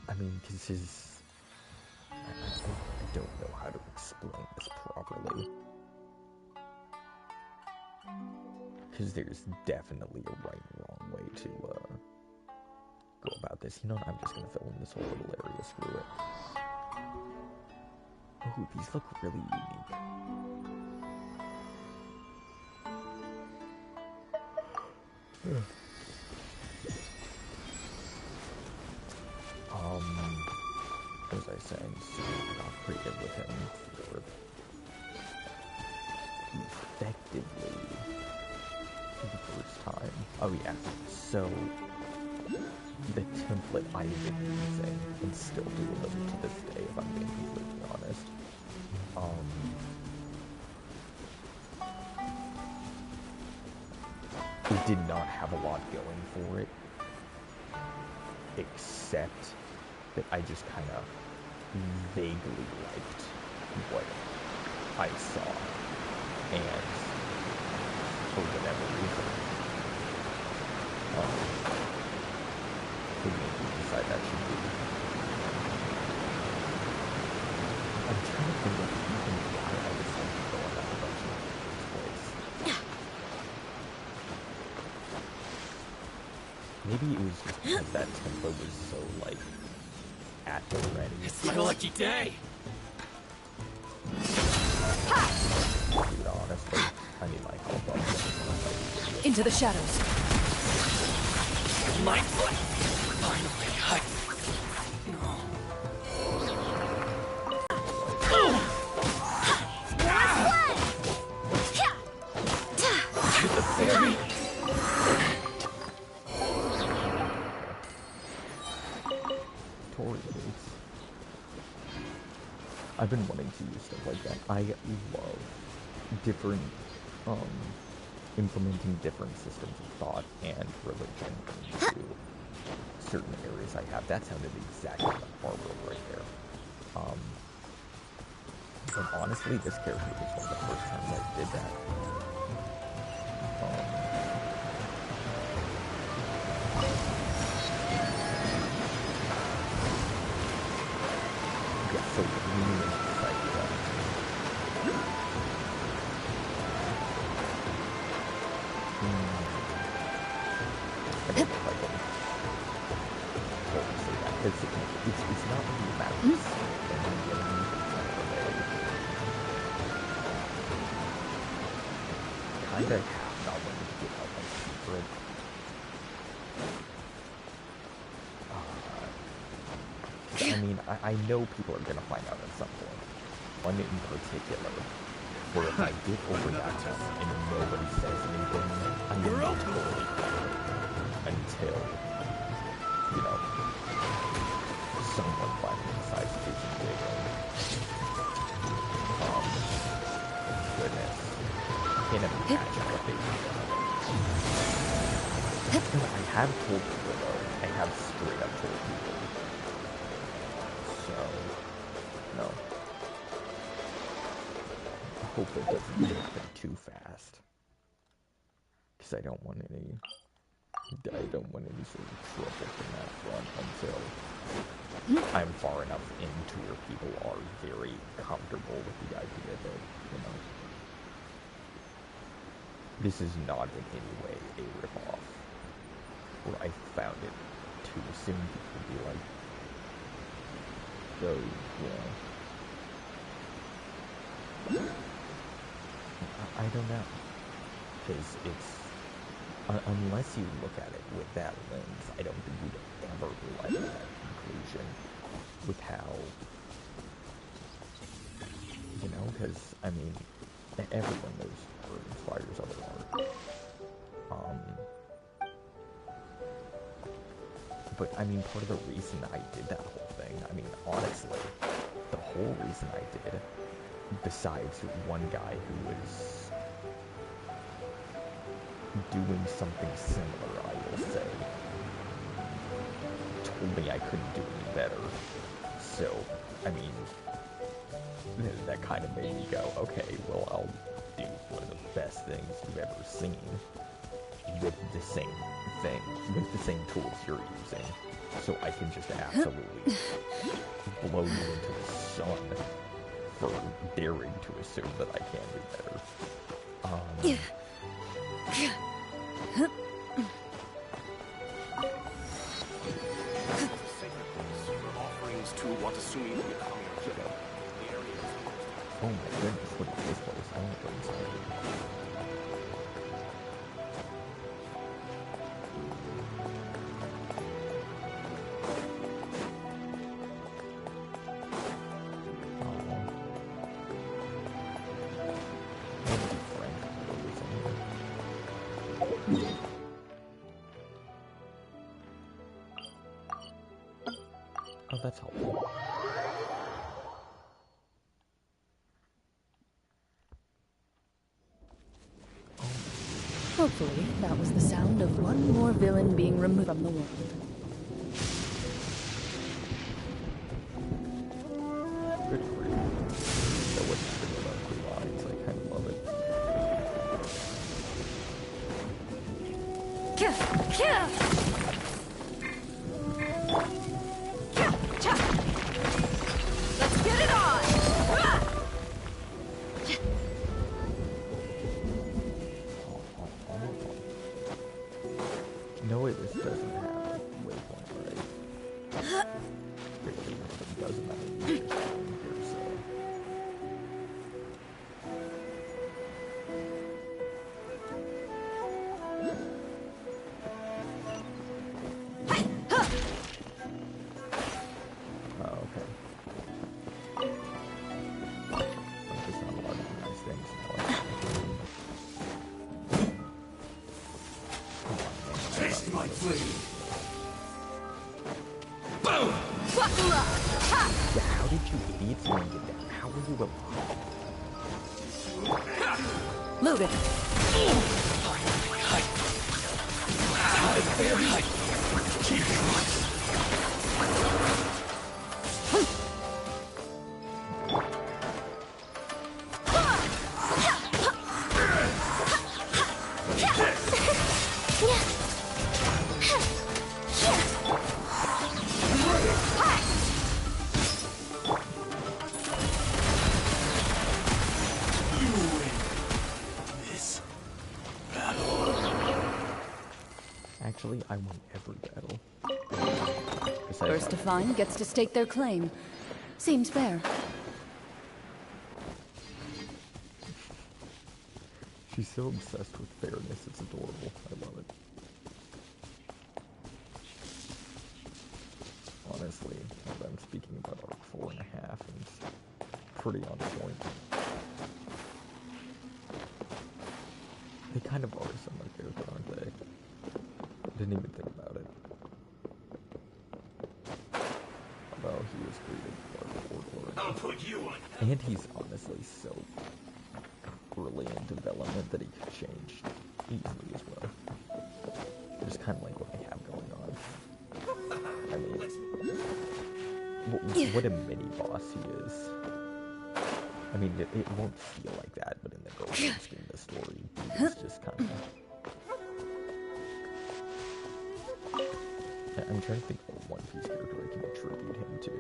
I mean, because I don't know how to explain this properly. Because there's definitely a right and wrong way to go about this. You know what? I'm just going to fill in this whole little area. Screw it. Oh, these look really unique. What was I saying? So I got creative with him for effectively the first time. Oh yeah, so the template I've been using and still do a little to this day, if I'm being completely honest. It did not have a lot going for it, except that I just kind of vaguely liked what I saw, and for whatever reason, it made me decide that should be. I'm trying to think of even why I decided to go on that direction in the first place. Maybe it was just because that tempo was so, like, at the ready. It's my lucky day! Dude, honestly, I need my help up. Into the shadows. Mindful! Finally, I've been wanting to use stuff like that. I love different, implementing different systems of thought and religion into certain areas I have. That sounded exactly like Barbara right there. And honestly, this character was one of the first times I did that. Yeah, so really excited about it. I don't know if I can totally say that, because it's not really about this. Kinda have not wanted to give out my secret. I mean, I know people are gonna find out at some point. One in particular, where if I get over that and nobody says anything, I'm gonna be totally quiet until, you know, someone finally decides to do some digging. Goodness. Can't even imagine what they do. No, I have told people though. I have straight up told people. So, no. I hope it doesn't happen too fast. Because I don't want any sort of trouble from that front until I'm far enough into where people are very comfortable with the idea that, you know, this is not in any way a ripoff. Where I found it too soon, people would be like, so, yeah. I don't know. Because it's, unless you look at it with that lens, I don't think you'd ever arrive at that conclusion with how, you know, because, I mean, everyone knows art inspires other art. But, I mean, part of the reason I did that whole thing, I mean, honestly, the whole reason I did, besides one guy who was doing something similar, I will say, told me I couldn't do any better. So, I mean, that kind of made me go, okay, well, do one of the best things you've ever seen with the same thing, with the same tools you're using. So I can just absolutely blow you into the sun for daring to assume that I can do better. Offerings to Watasumi Mikami are given. The area is Oh my goodness, look at this place. I want to go inside here. Oh, that's helpful. Hopefully, that was the sound of one more villain being removed from the world. Good grief. That wasn't pretty about 3 lines. I kind of love it. Let's get it on! No way, this doesn't have a waypoint, right? Really, if it doesn't, I mean, you just go in here, so. Oh, okay. I'm just not allowed to do these things now. Taste my flame. Buckle up! Ha! Yeah, how did you idiots even get that? How were you alive? Logan! Actually, I won every battle. Besides First to find gets to stake their claim. Seems fair. She's so obsessed with fairness, it's adorable. I love it. Honestly, I'm speaking about arc 4.5, and it's pretty on point. They kind of are semi-character, aren't they? Didn't even think about it. Although he was created for folklore. I'll put you on. And he's honestly so early in development that he could change easily as well. Just kind of like what they have going on. I mean, what a mini boss he is. I mean, it won't feel like that, but in the grand scheme of the story, he's just kind of... I'm trying to think of a One Piece character I can attribute him to,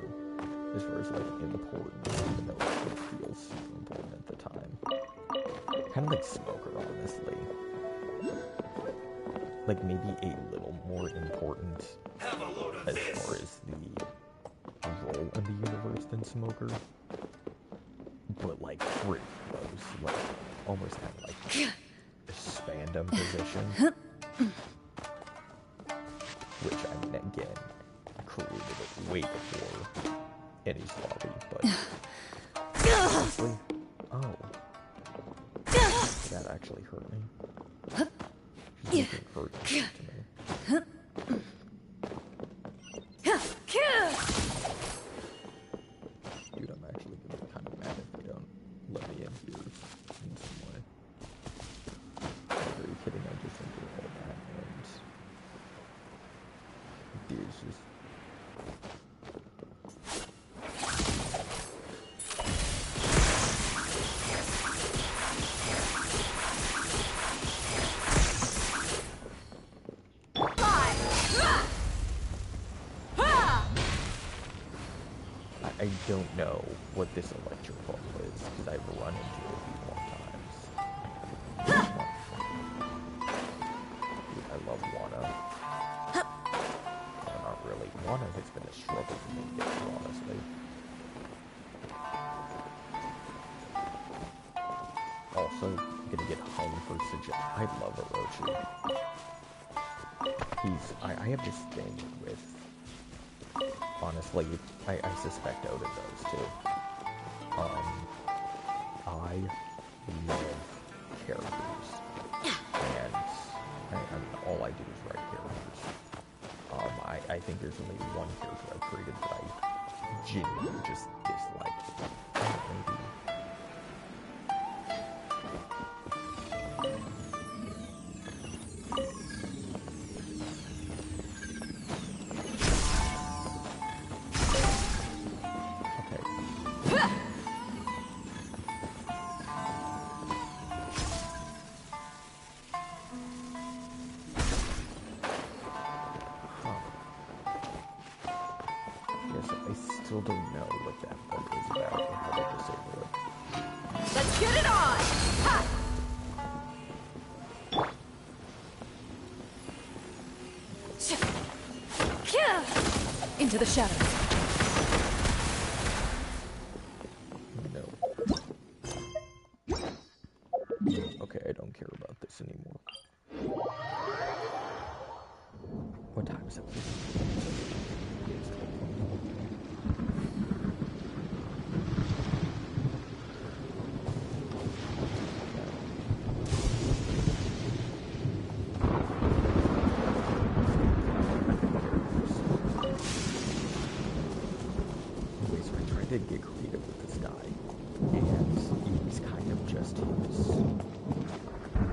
as far as like importance, even though it feels super important at the time. Kind of like Smoker, honestly. Like maybe a little more important as far as the role in the universe than Smoker, but like pretty close, like almost kind of like a Spandam position. Which, I mean, again, created it way before any lobby, but honestly, oh, that actually hurt me. She's making hurt to me. Dude, I'm actually gonna be kind of mad if they don't let me in here in some way. Are you kidding? I just entered all that, and dude, it's just... don't know what this electric ball is, because I've run into it a few more times. Dude, I love Wana. Well, not really. Wana has been a struggle for me to get through, honestly. Also, I'm gonna get hung for suggest. I love Orochi. I have this thing with, honestly, I suspect Oda does too. I love characters, and all I do is write characters. I think there's only one character I've created that I genuinely just dislike. Maybe. Still don't know what that bug is about or how to disable it. Let's get it on! Ha! Into the shadows. No. Okay, I don't care about this anymore. What time is it? Did get creative with this guy, and it was kind of just his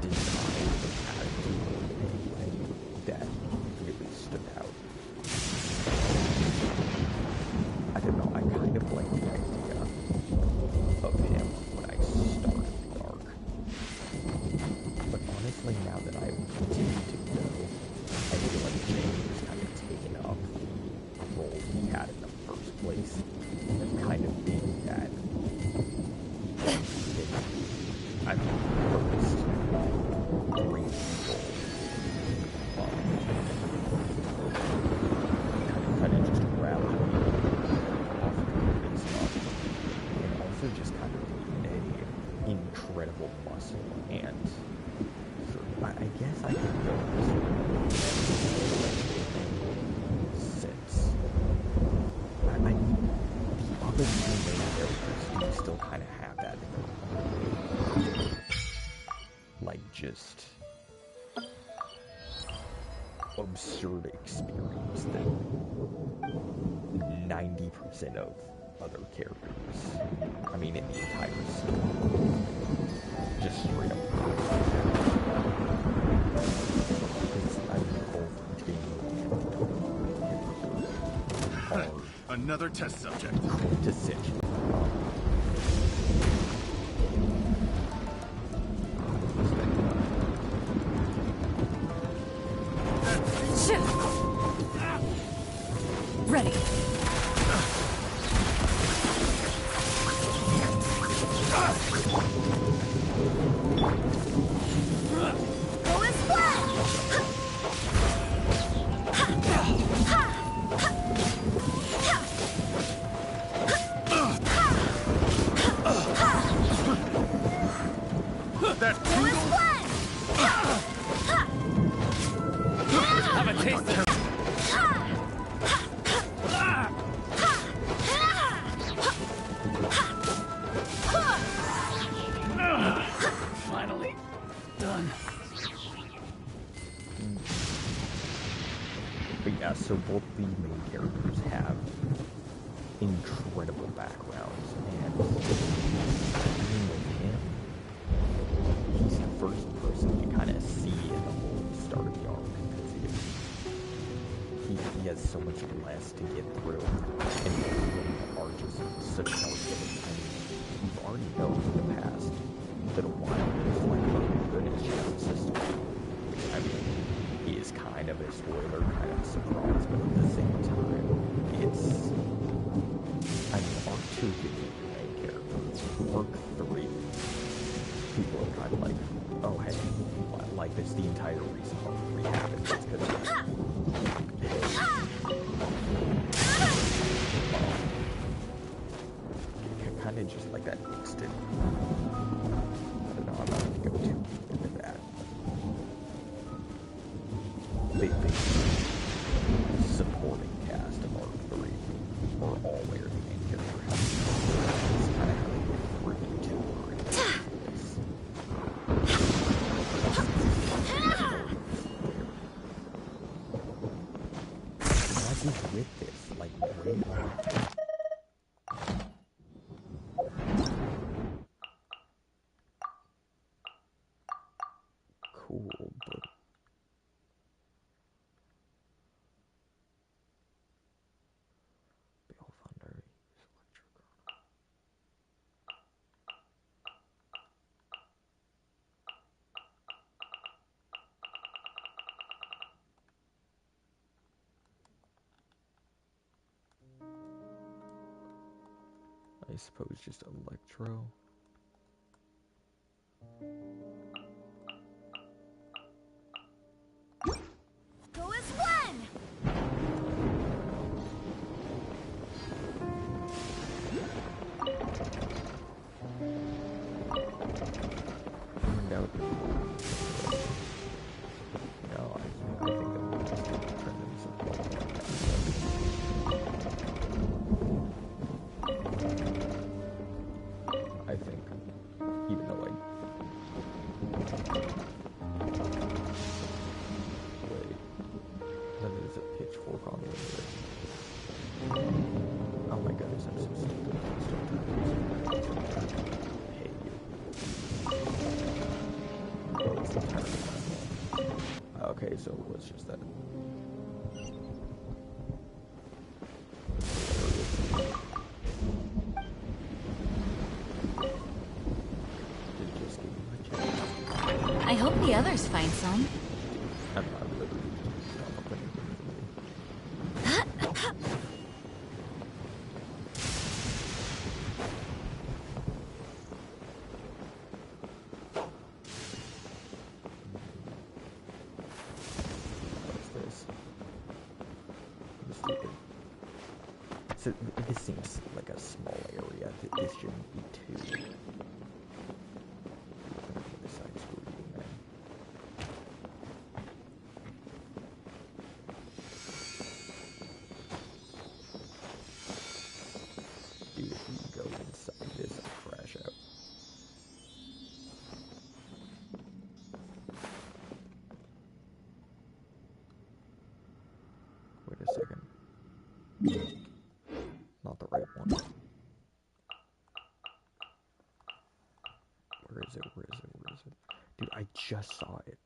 design attitude that really stood out. I don't know, I kind of like the idea of him when I started the arc, but honestly, now that I've continued to go, I feel like James kind of taken up the role he had in the first place. Kind of being that I've purposed dream goal. Kind of just rally off of the stuff, and also just kind of an incredible muscle. And so I guess I could go since I mean, the two main characters do still kind of have that, like, just absurd experience that 90% of other characters, I mean, in the entire story, just straight up. Because I mean, both Jamie and Another test subject. decision. Ready. Go and splash! That Go and splash! have a taste of finally done. But yeah, so both the main characters have incredible backgrounds, and I mean, with him, he's the first person you kind of see in the whole start of the arc, because he has so much less to get through, and the arches are such an arc. I mean, you've already known in the past that a while is like good as shadow system, which I mean is kind of a spoiler, kind of a surprise, but at the same time, it's, I mean, 2 gives you your main character. Arc 3, people are kind of like, oh hey, I like this, the entire reason Arc 3 happens is because kind of just like that instant. I don't know, I'm not going to go too into that. Big supporting cast of Arc 3 are all where the main character has. It's kind of how they get through to her into this. Imagine with this, like, way more. Cool, but Bale Thunder use electric. I suppose just electro. Go as one! Turned out no, I think that we just need to turn them some I think, even though I wait, that is a pitchfork on the window. Oh my goodness, I'm so stupid. Hey, you. Oh, it's entirely my fault. Okay, so it was just that. Did it just give me my chance? I hope the others find some. I'm literally just not putting anything for me. What is this? I'm stupid. So this seems like a small area. This shouldn't be too. This side's screwed, man. Dude, if you go inside this, I'll crash out. Wait a second. Not the right one. Where is it? Where is it? Where is it? Dude, I just saw it.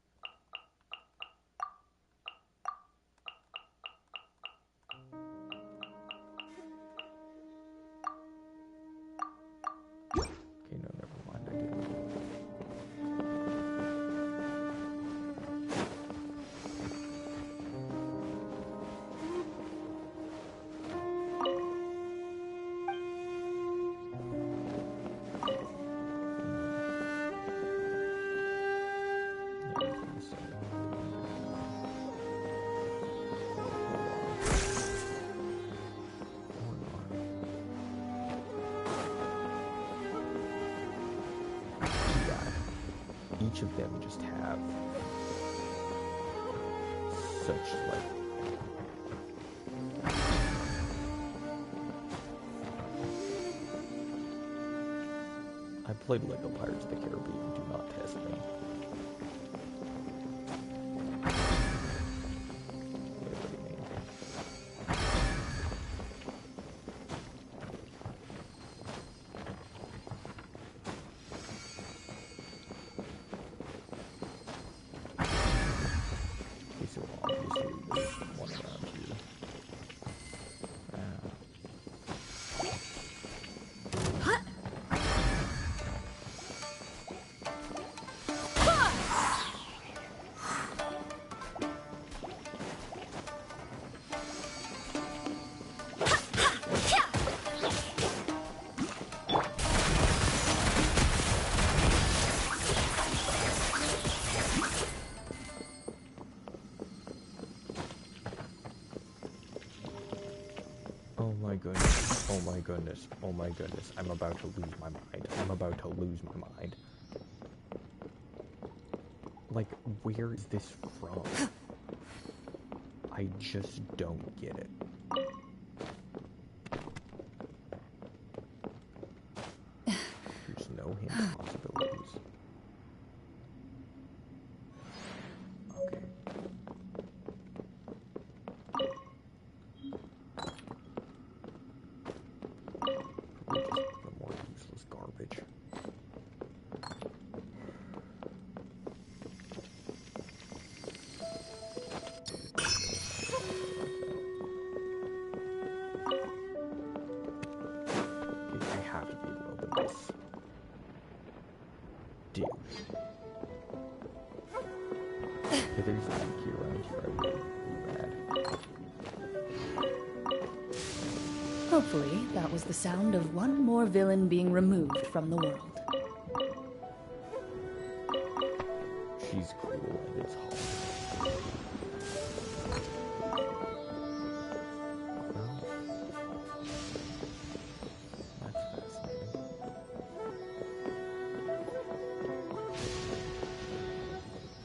Okay, no, never mind. I did. Each of them just have such like I played Lego Pirates of the Caribbean, do not test me. What do you mean? Okay, so obviously there's one around here. Oh my goodness. Oh my goodness. Oh my goodness. I'm about to lose my mind. I'm about to lose my mind. Like, where is this from? I just don't get it. There's no hint possibilities. Okay. Probably just the more useless garbage. I have to be a little bit less. Dude. If there's a key around here, I would be mad. Hopefully, that was the sound of one more villain being removed from the world. She's cool and it's hot. That's fascinating.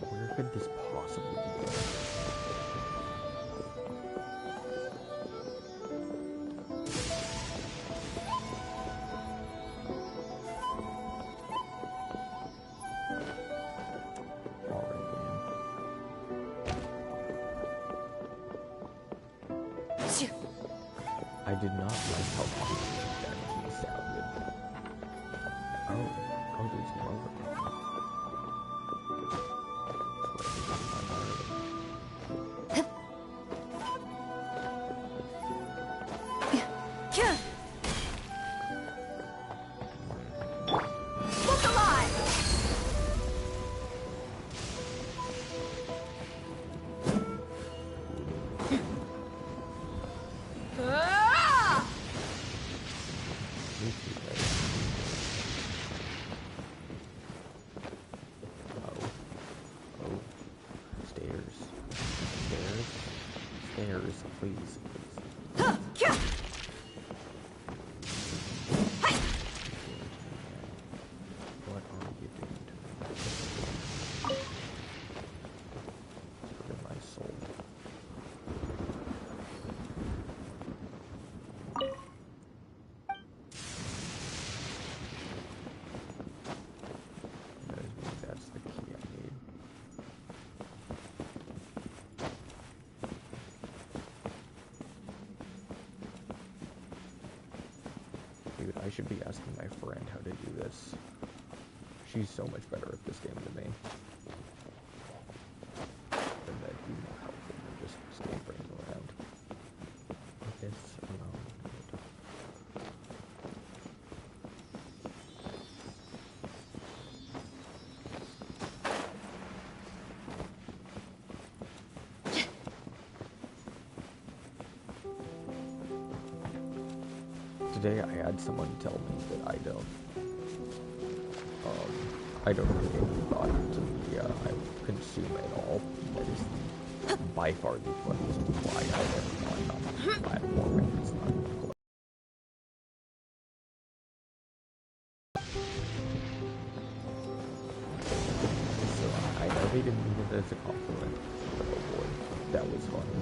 Where could this possibly be? I did not like how confident that key sounded. Oh, there's more. Look alive! Stairs, please. What are you doing to me? Hurting my soul. That's the key I need. Dude, I should be asking my friend how to do this. She's so much better at this game than me. And that'd be more helpful than just scampering around. It's around. Today I had someone tell me that I don't take any thought into media I consume at all. That is by far the funniest reply I've ever gotten on this platform, and it's not even close. So I know they didn't mean it as a compliment, but oh boy, that was funny.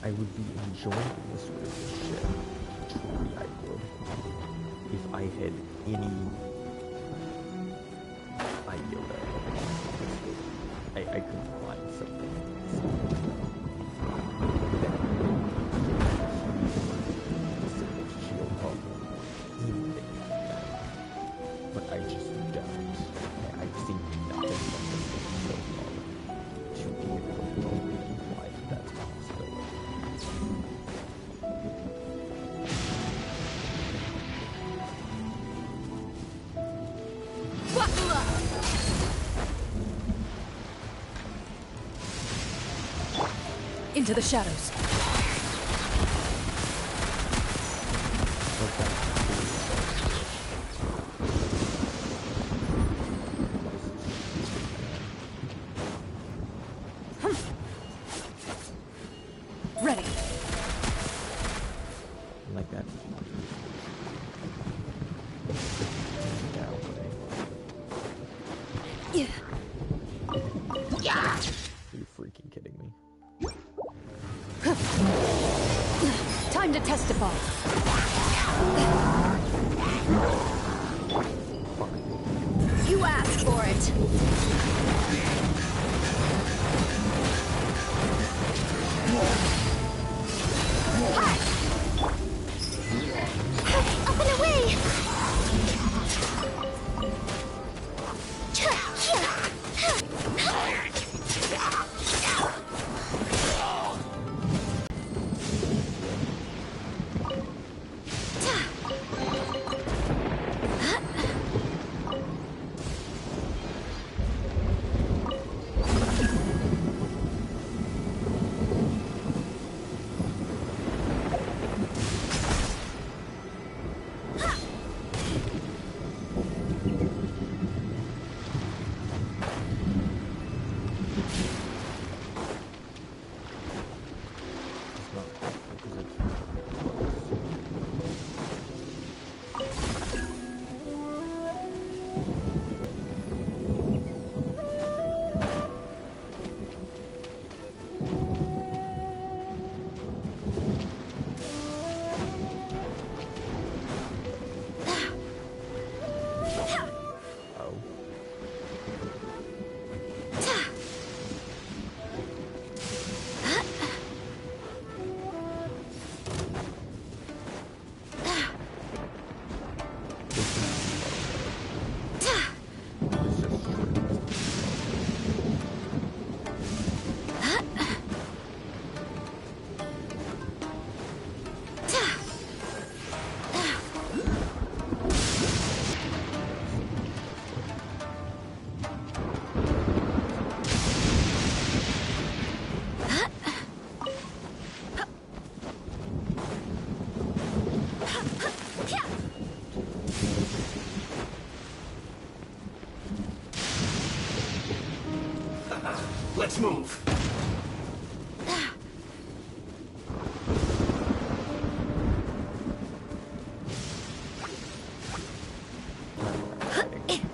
I would be enjoying this sort of shit. Truly, I would. If I had any iota of it. I could find something. Shield up anything like that. But I just don't. I've seen nothing from this game so far to be able to remotely imply that that's a possibility. Into the shadows. Ready. Like that. Now, Yeah. are you freaking kidding me? Time to testify. You asked for it. Up and away! Let's move.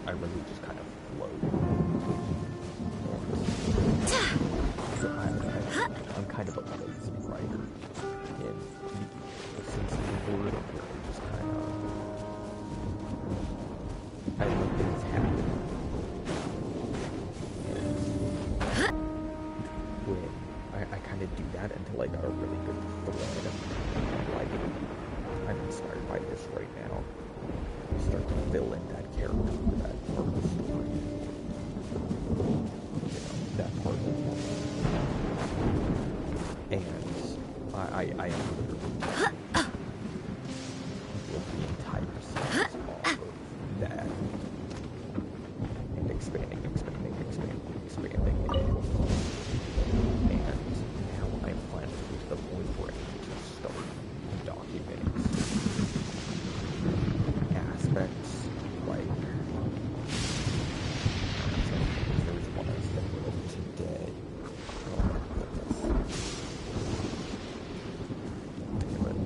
I really just kind of float. I'm kind of a lazy writer. And since the word of really just kind of... I let things happen. When I kind of do that into like a really good thread. Like, I'm inspired by this right now. Start to fill in that character for that part of the story. You know, that part of the and I am literally built the entire series off of that and expanding. And now I'm finally to the point where I need to start documenting aspects like there's one I sent today. Oh my goodness. But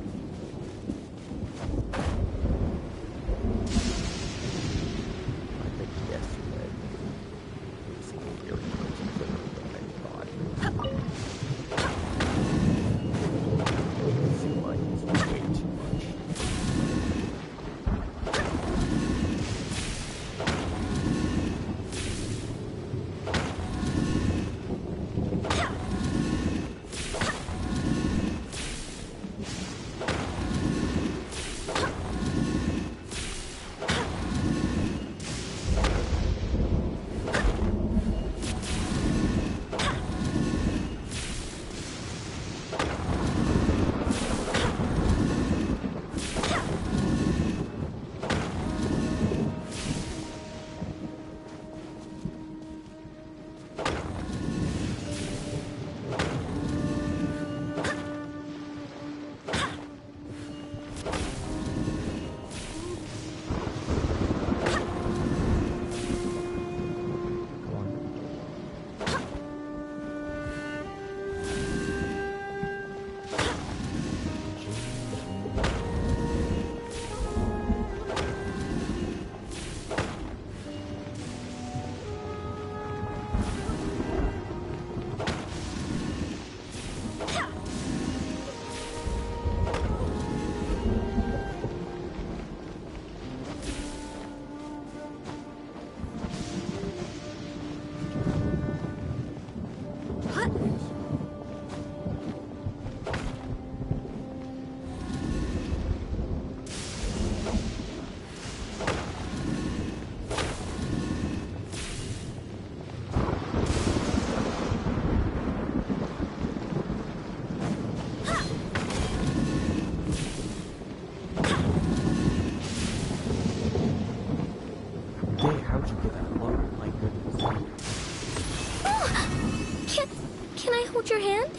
hold your hand?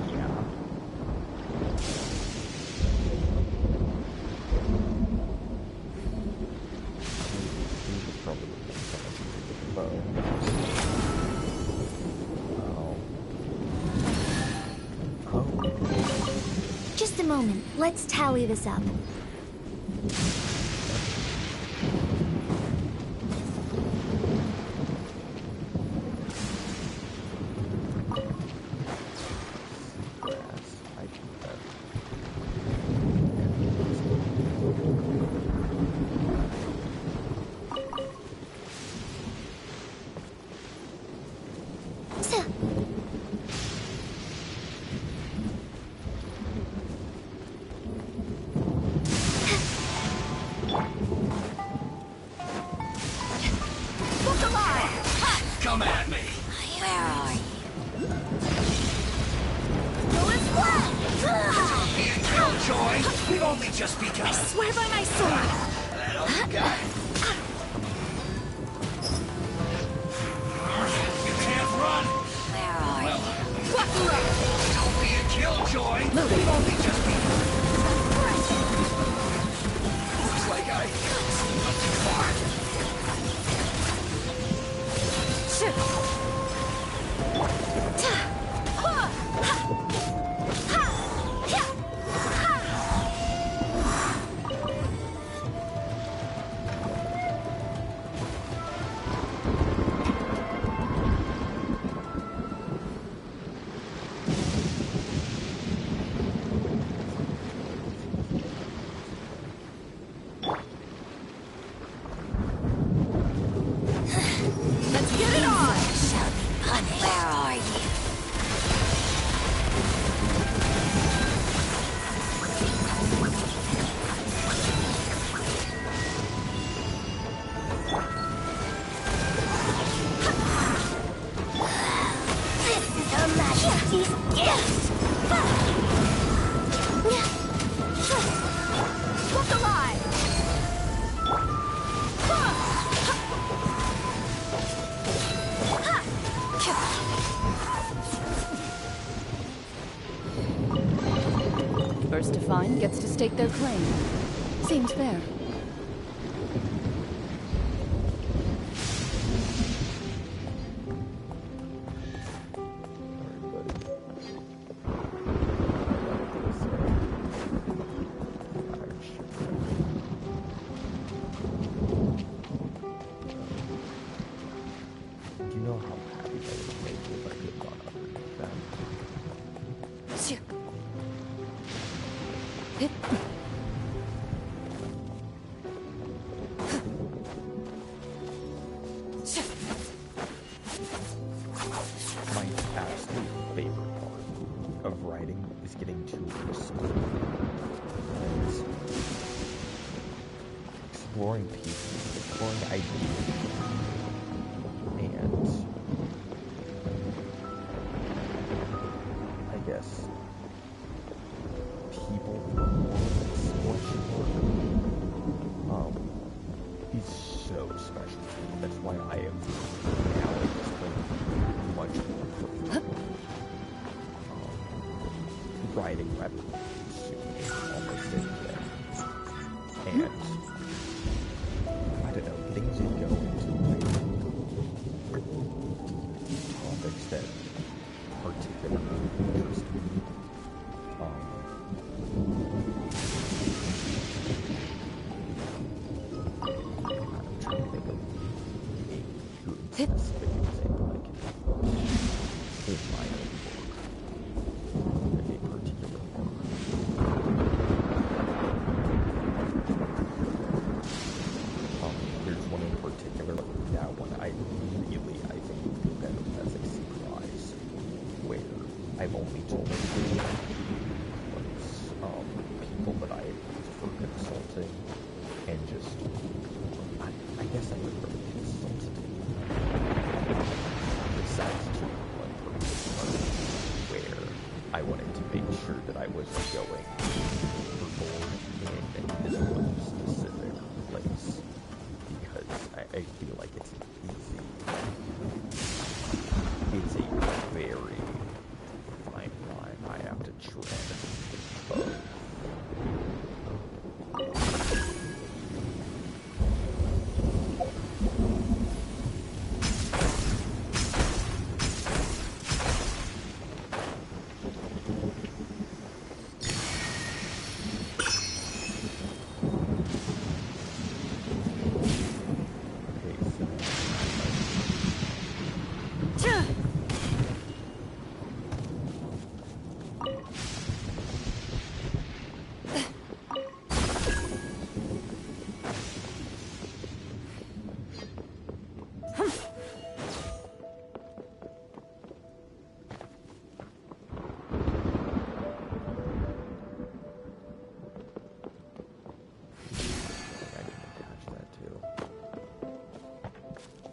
Yeah. He's probably looking for a bow. Oh. Just a moment. Let's tally this up. Come at me. Where are you? Being killjoy. We've only just begun. I swear by my sword! You can't run. Where are you? Don't be a killjoy. We've only just begun. Looks like I went too far. Let's get it on! Shall be punished. Where are you? This is Her Majesty's gift! Look alive! First to find gets to stake their claim. Seems fair. Do you know how happy I would make if I could run underneath them? My absolute favorite part of writing is getting to explore and exploring people, exploring ideas, and I guess people is so special. That's why I am now at this point much more writing rather than consuming almost every day. And I don't know, getting to go into like topics that particularly interest me. I'm trying to think of a good specific example I can in my own work. A particular work. There's one in particular, that one I think would be better as a surprise, where I've only told it to people that I used for consulting, and just, I guess I would really consulted besides to one particular where I wanted to make sure that I was going for gold in this one specific place, because I feel like it's an easy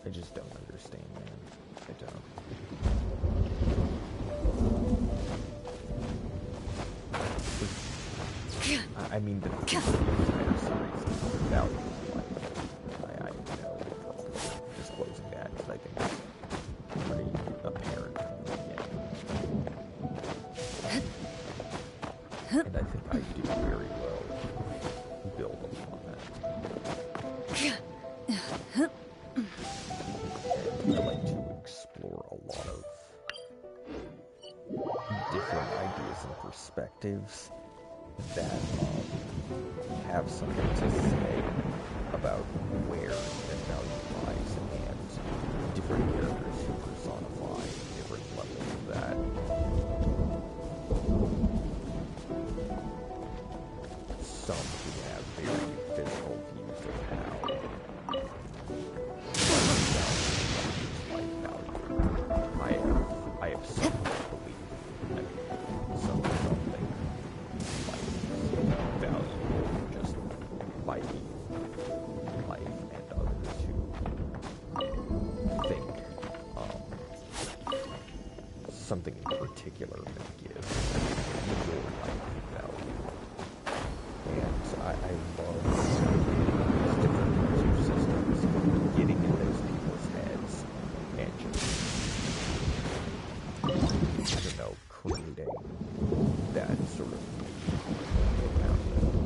I just don't understand, man. I don't. I mean, the entire series is about I have no purpose of disclosing that, because I think it's pretty apparent from the beginning. And I think I do very well build upon that. I like to explore a lot of different ideas and perspectives that have something to say about where the value lies, and different characters who personify different levels of that. Some who have very physical views of how I have some belief that something like value just by life, and others who think something in particular may give your life value. And I love these different two systems, getting in those people's heads and just, I don't know, creating that sort of around them.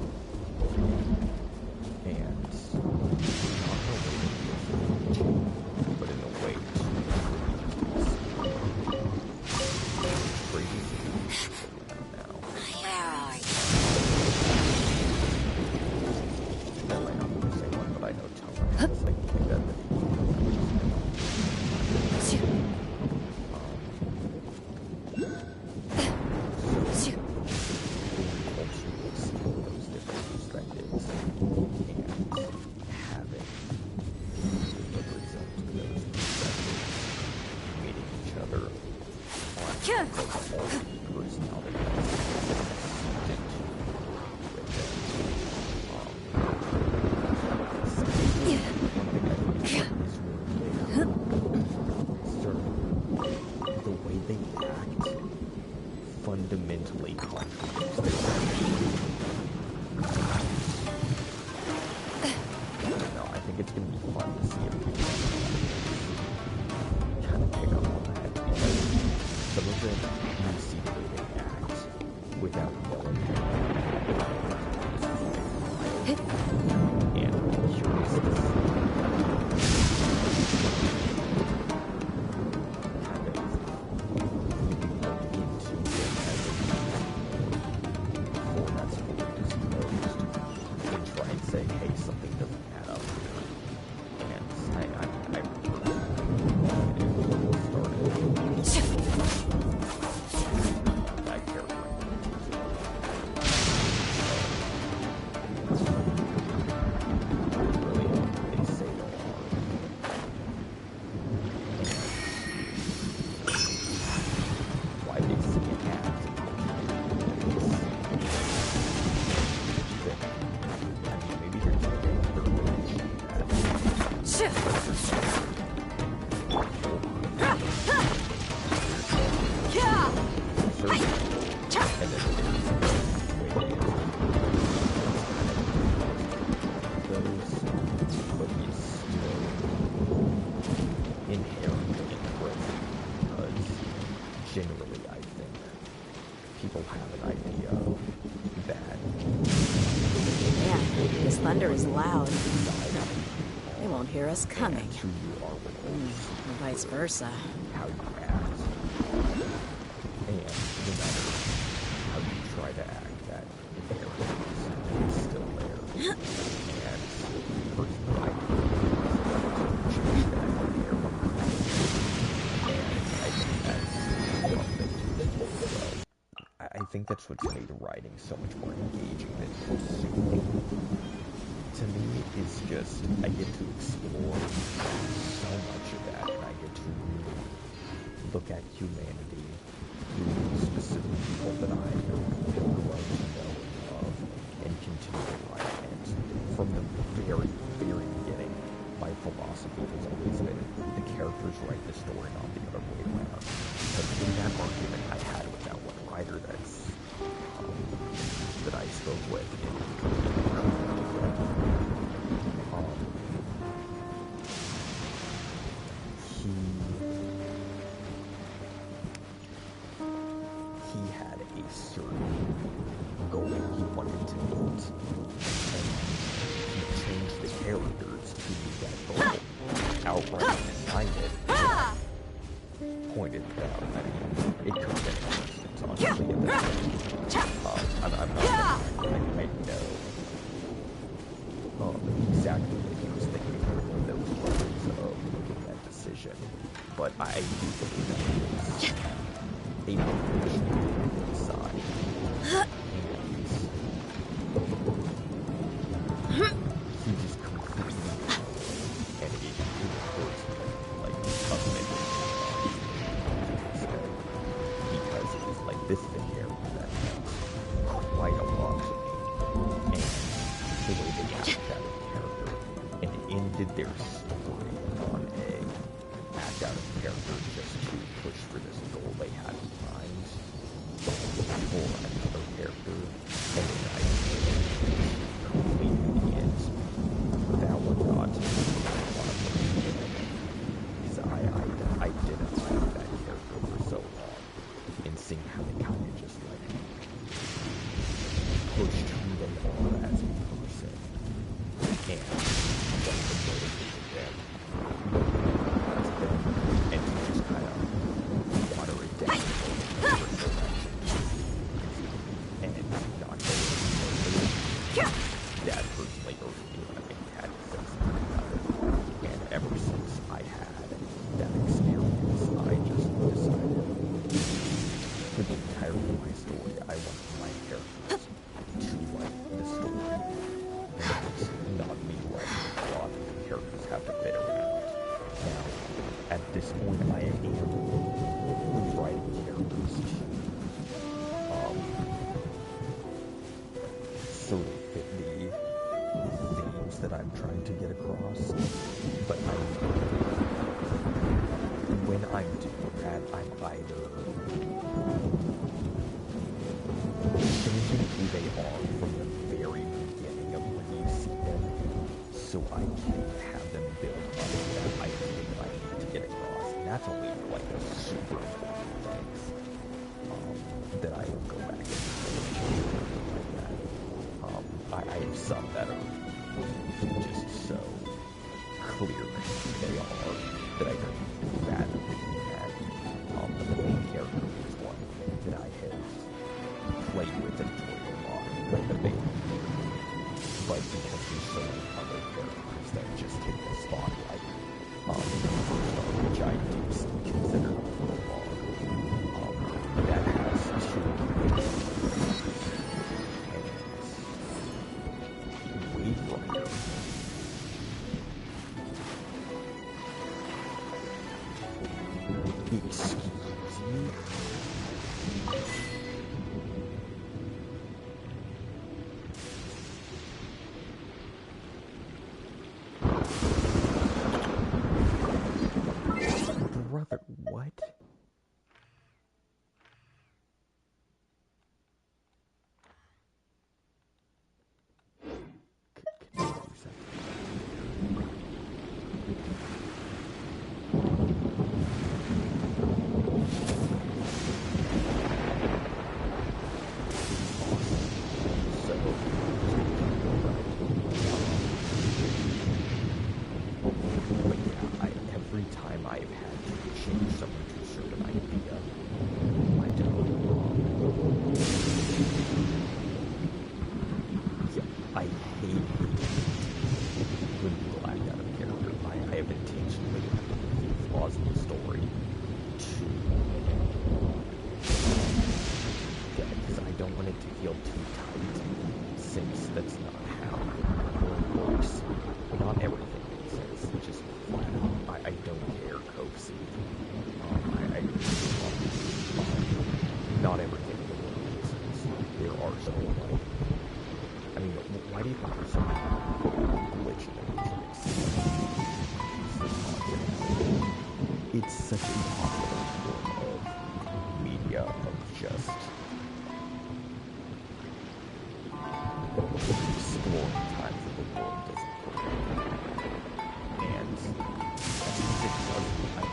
And not in a way that feels cheap, but in a way to crazy now. That might not be the same one, but I know Tone is like that. Those different perspectives and having delivery zones to those perspectives, meeting each other on like all personality that's into with it. One thing I think is really sort of the way they act fundamentally contradicts their no, I think it's going to be fun to see if we can kind of pick up on that, because some of them you see the way they act without knowing and I'm curious to see kind of look into them as a before that's fully disclosed, and try and say, hey, something doesn't add up here. And I that character. Really, they say they are. Why they see it act. Maybe they're just generally, I think people have an idea that Yeah, this thunder is loud. They won't hear us coming. who you are with Or vice versa. how you act, and no matter how you try to act, that inheritance is still there. And personally, I think change that inheritance and that's what's made writing so much more engaging than pursuing. To me, it's just, I get to explore so much of that, and I get to really look at humanity through specific people that I have grown to know and love, and continue to write. And from the very, very beginning, my philosophy has always been the characters write the story, not the other way around. Because in that argument I had with that one writer that I spoke with he had a certain goal he wanted to meet, and he changed the characters to meet that goal outright and signed it. Pointed out, I mean, it could have been a coincidence, honestly, at this point. I'm not gonna, I know exactly what he was thinking when those words of making that decision, but I do believe that it was a motivation to decide. And he just completely, and it hurts like fundamentally because it was like, this is a character that meant quite a lot to me, and the way they acted out of character and ended their story on a act out of character just to push for this goal they had in mind for another character, and then I completely end that one not one of them, because I didn't like that character for so long, and seeing how they kind of just like pushed who they are as a person, and what the motivated them as them, and to just kind of water it down and not go any further. That personally irked me when I had to say something about it, and ever since I had that experience, I just decided for the entirety of my story, I wanted my characters to like the story, and not me writing a plot that the characters have to fit around. Now, at this point, I am rewriting characters to sort of fit the themes that I'm trying to get across, but when I'm doing that, I'm either changing who they are from the very beginning of when you see them, so I can have them build up to that idea that I need to get across, and that's only like a super important things that I will go back and change like that. I have some that are just so clear who they are that I don't do that thinking that the main character is one that I have played with and enjoyed a lot, like the main character. But because there's so many other characters that just take the spotlight, which I do consider prologue, that has two Wave Rider. Excuse me? Brother, what? Every time I've had to change something to a certain idea, I don't. Yeah, I hate when people act out of character. I have intentionally used flaws in the story to, yeah, because I don't it's such a popular form of media of just exploring times of the world doesn't permit. And as music doesn't, I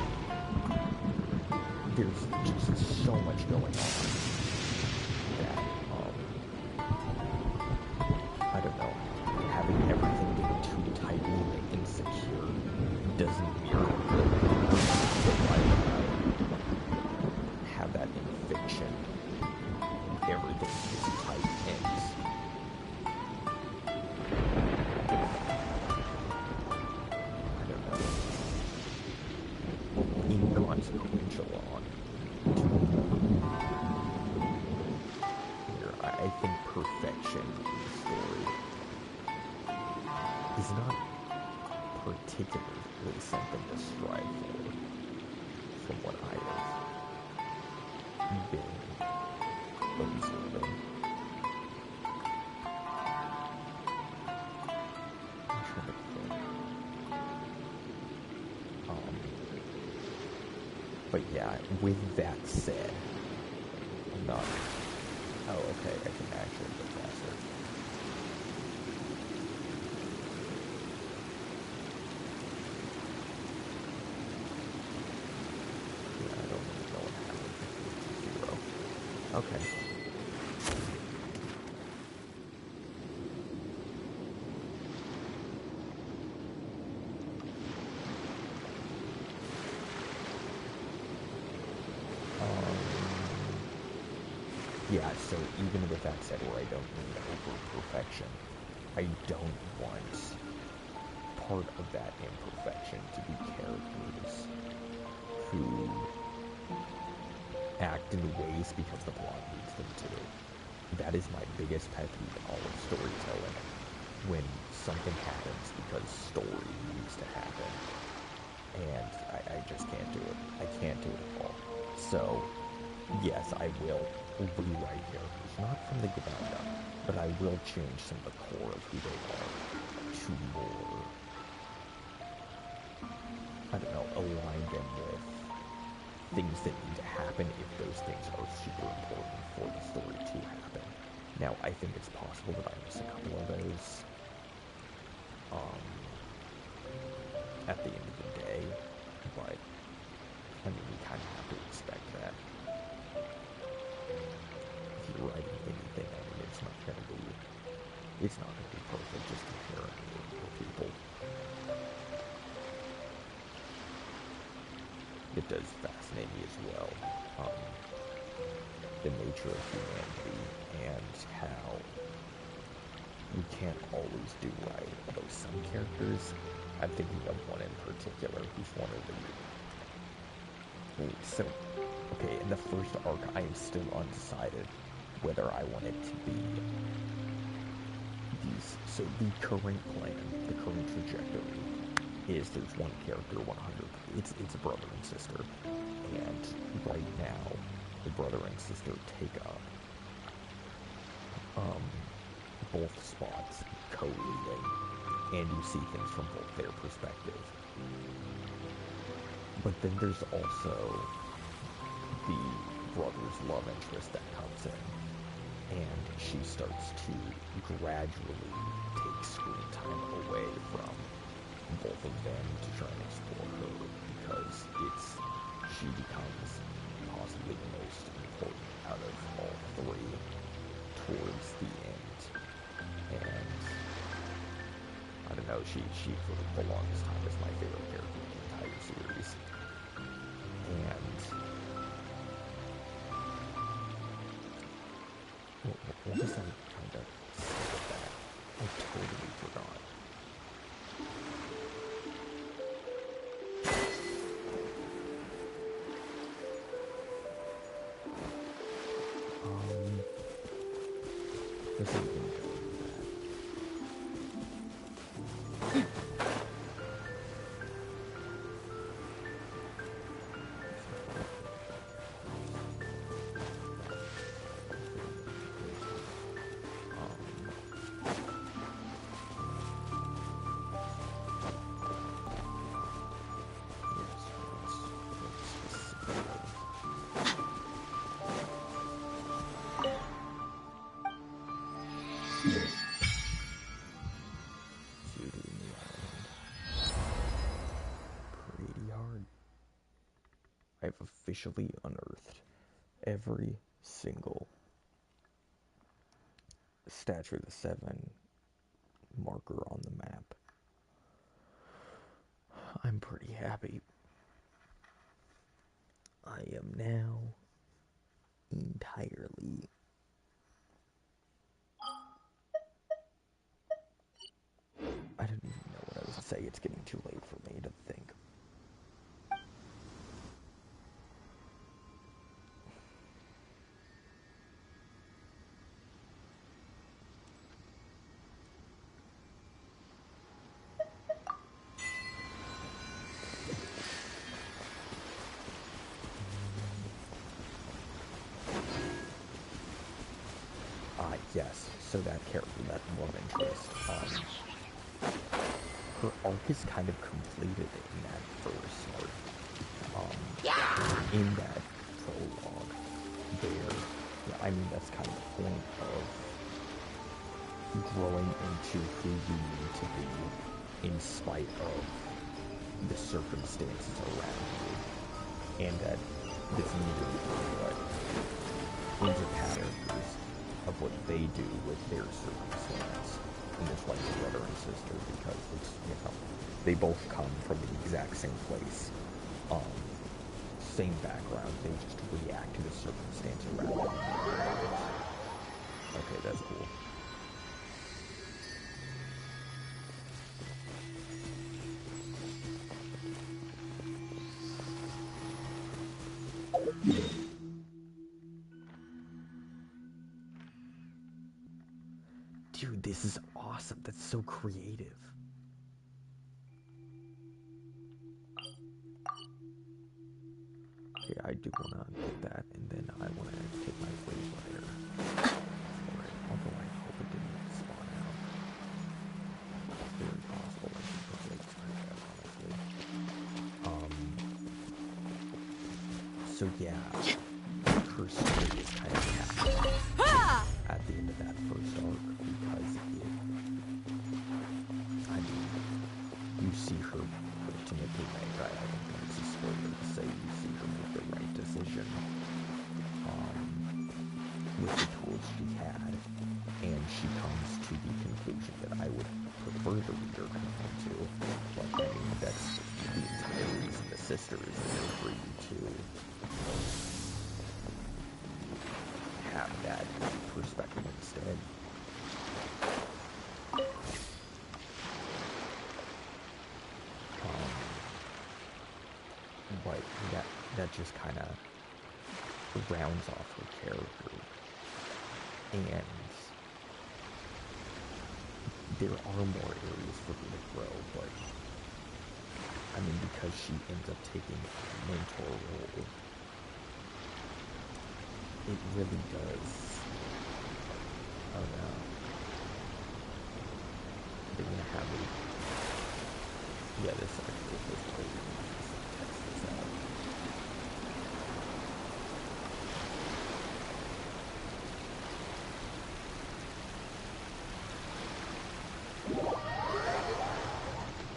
mean, there's just so much going on that, I don't know, having everything be too tightly insecure doesn't mirror the have that in fiction. Everything is tight and I don't know, inconsequential on here. I think perfection in the story is not particularly something to strive for, from what I have been observing. I'm trying to think. But yeah, with that said, I'm not. Oh, okay, I can actually go faster. Yeah, I don't really know what happened. 0. Okay. Yeah, so even with that said, where I don't need over-perfection, I don't want part of that imperfection to be characters who act in ways because the plot needs them to. That is my biggest pet peeve in all of storytelling, when something happens because story needs to happen, and I just can't do it. I can't do it at all. So, yes, I will rewrite characters, not from the ground up, but I will change some of the core of who they are to more, I don't know, align them with things that need to happen if those things are super important for the story to happen. Now, I think it's possible that I miss a couple of those at the end of the day, but I mean, we kind of have to expect that. If you're writing anything, I mean, it's not going to be perfect, just inherently for people. It does fascinate me as well, the nature of humanity and how we can't always do right. Although some characters, I'm thinking of one in particular who's one of the... So, okay, in the first arc, I am still undecided whether I want it to be these... So the current plan, the current trajectory, is there's one character, 100... It's a brother and sister. And right now, the brother and sister take up both spots, co-leading, and you see things from both their perspective. But then there's also the brother's love interest that comes in, and she starts to gradually take screen time away from both of them to try and explore her, because she becomes possibly the most important out of all three towards the end. And I don't know, she for the longest time is my favorite character in the entire series. And what was I trying to say with that? I totally forgot. This isn't gonna go into I've officially unearthed every single Statue of the Seven marker on the map. I'm pretty happy. I am now entirely I didn't even know what I was going to say. It's getting too late for me to think. Yes, so that character, that love interest, her arc is kind of completed in that first arc. In that prologue, there, yeah, I mean, that's kind of the point of growing into who you need to be in spite of the circumstances around you, and that this needed what into characters of what they do with their circumstance, and it's like a brother and sister, because it's, you know, they both come from the exact same place, same background, they just react to the circumstance around them. Okay, that's cool. Dude, this is awesome. That's so creative. Okay, I do want to get that, and then I want to take my wave rider for it. Although I hope it didn't spawn out. It's very possible I should probably try that, honestly. So yeah, her story is kind of capped at the end of that first arc, because you see her ultimately make, I don't think it's a spoiler to say, you see her make the right decision with the tools she had, and she comes to the conclusion that I would prefer the reader come to, but I mean, that's the entire reason the sister is there, for you to have that perspective instead. But that just kind of rounds off her character, and there are more areas for her to grow, but I mean, because she ends up taking a mentor role, it really does. Oh no. They're gonna have it. Yeah, this actually is great. Test this out.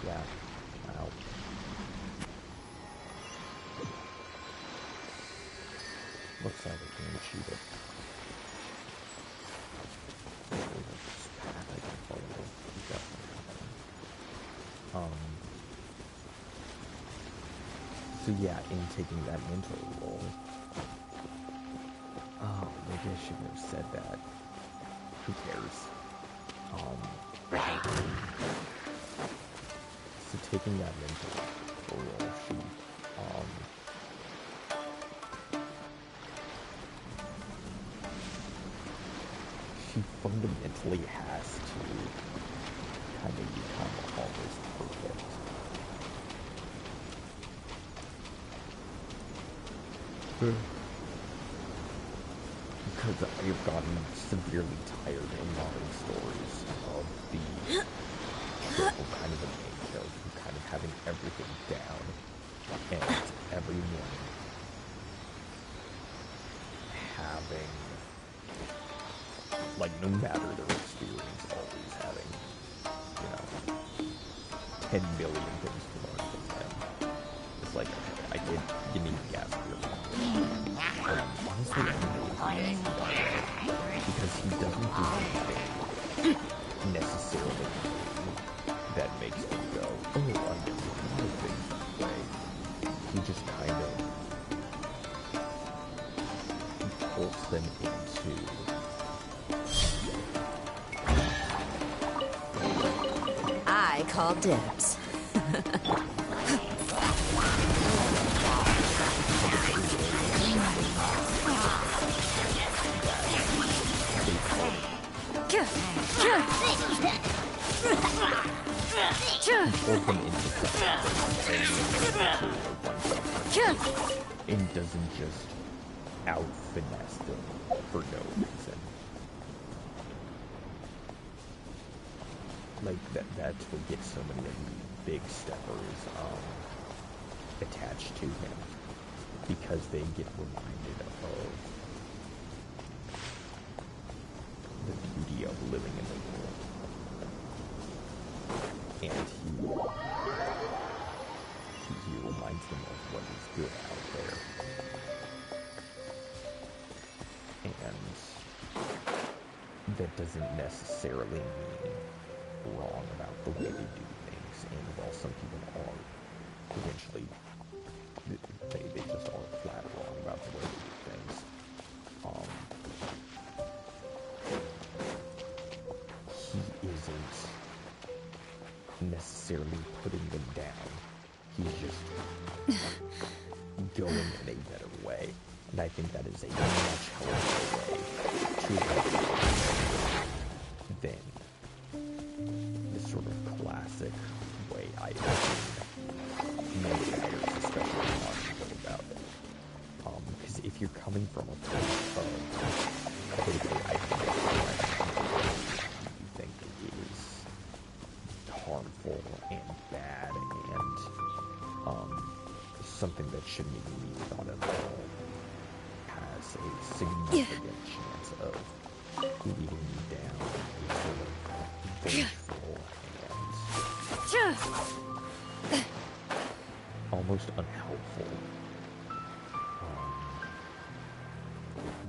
Yeah. Wow. Looks like a game cheated. This path I can follow is definitely happening. So yeah, in taking that mentor role, oh, maybe I shouldn't have said that. Who cares? So taking that mentor role, she fundamentally has to kind of become almost perfect. Because I've gotten severely tired in modern stories of the kind of the main character kind of having everything down, and everyone having, like, no matter their experience, always having, 10 million things to learn from them. It's like, I did, need to gasp here. But honestly, I think because he doesn't do anything necessarily that makes them go, oh, I'm moving that way. He just kind of pulls them into I call dibs. pulls them into and doesn't just out-finesse them for no reason. Like, that's what gets so many of the big steppers attached to him, because they get reminded of the beauty of living in the world. And he reminds them of what is good out there. And that doesn't necessarily mean wrong about the way they do things. And while some people are eventually, they just are flat wrong about the way they do things. He isn't necessarily putting them down. He's just going in a better way. And I think that is a much healthier way to live than the sort of classic way I've seen many writers, especially talking about it. Because if you're coming from a place of, okay, I think it is harmful and bad and something that shouldn't even be thought of at all, has a significant chance of leading you down a sort of vengeful and almost unhelpful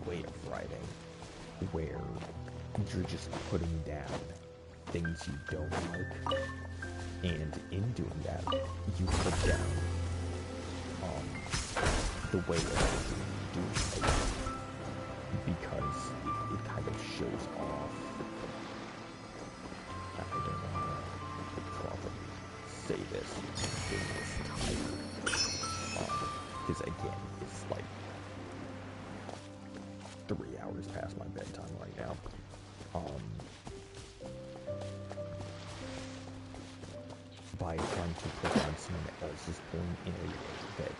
way of writing, where you're just putting down things you don't like, and in doing that, you put down the way of doing things, because it kind of shows off. I don't know how to properly say this in this title, because again, it's like 3 hours past my bedtime right now. By trying to put on someone else's point in a way that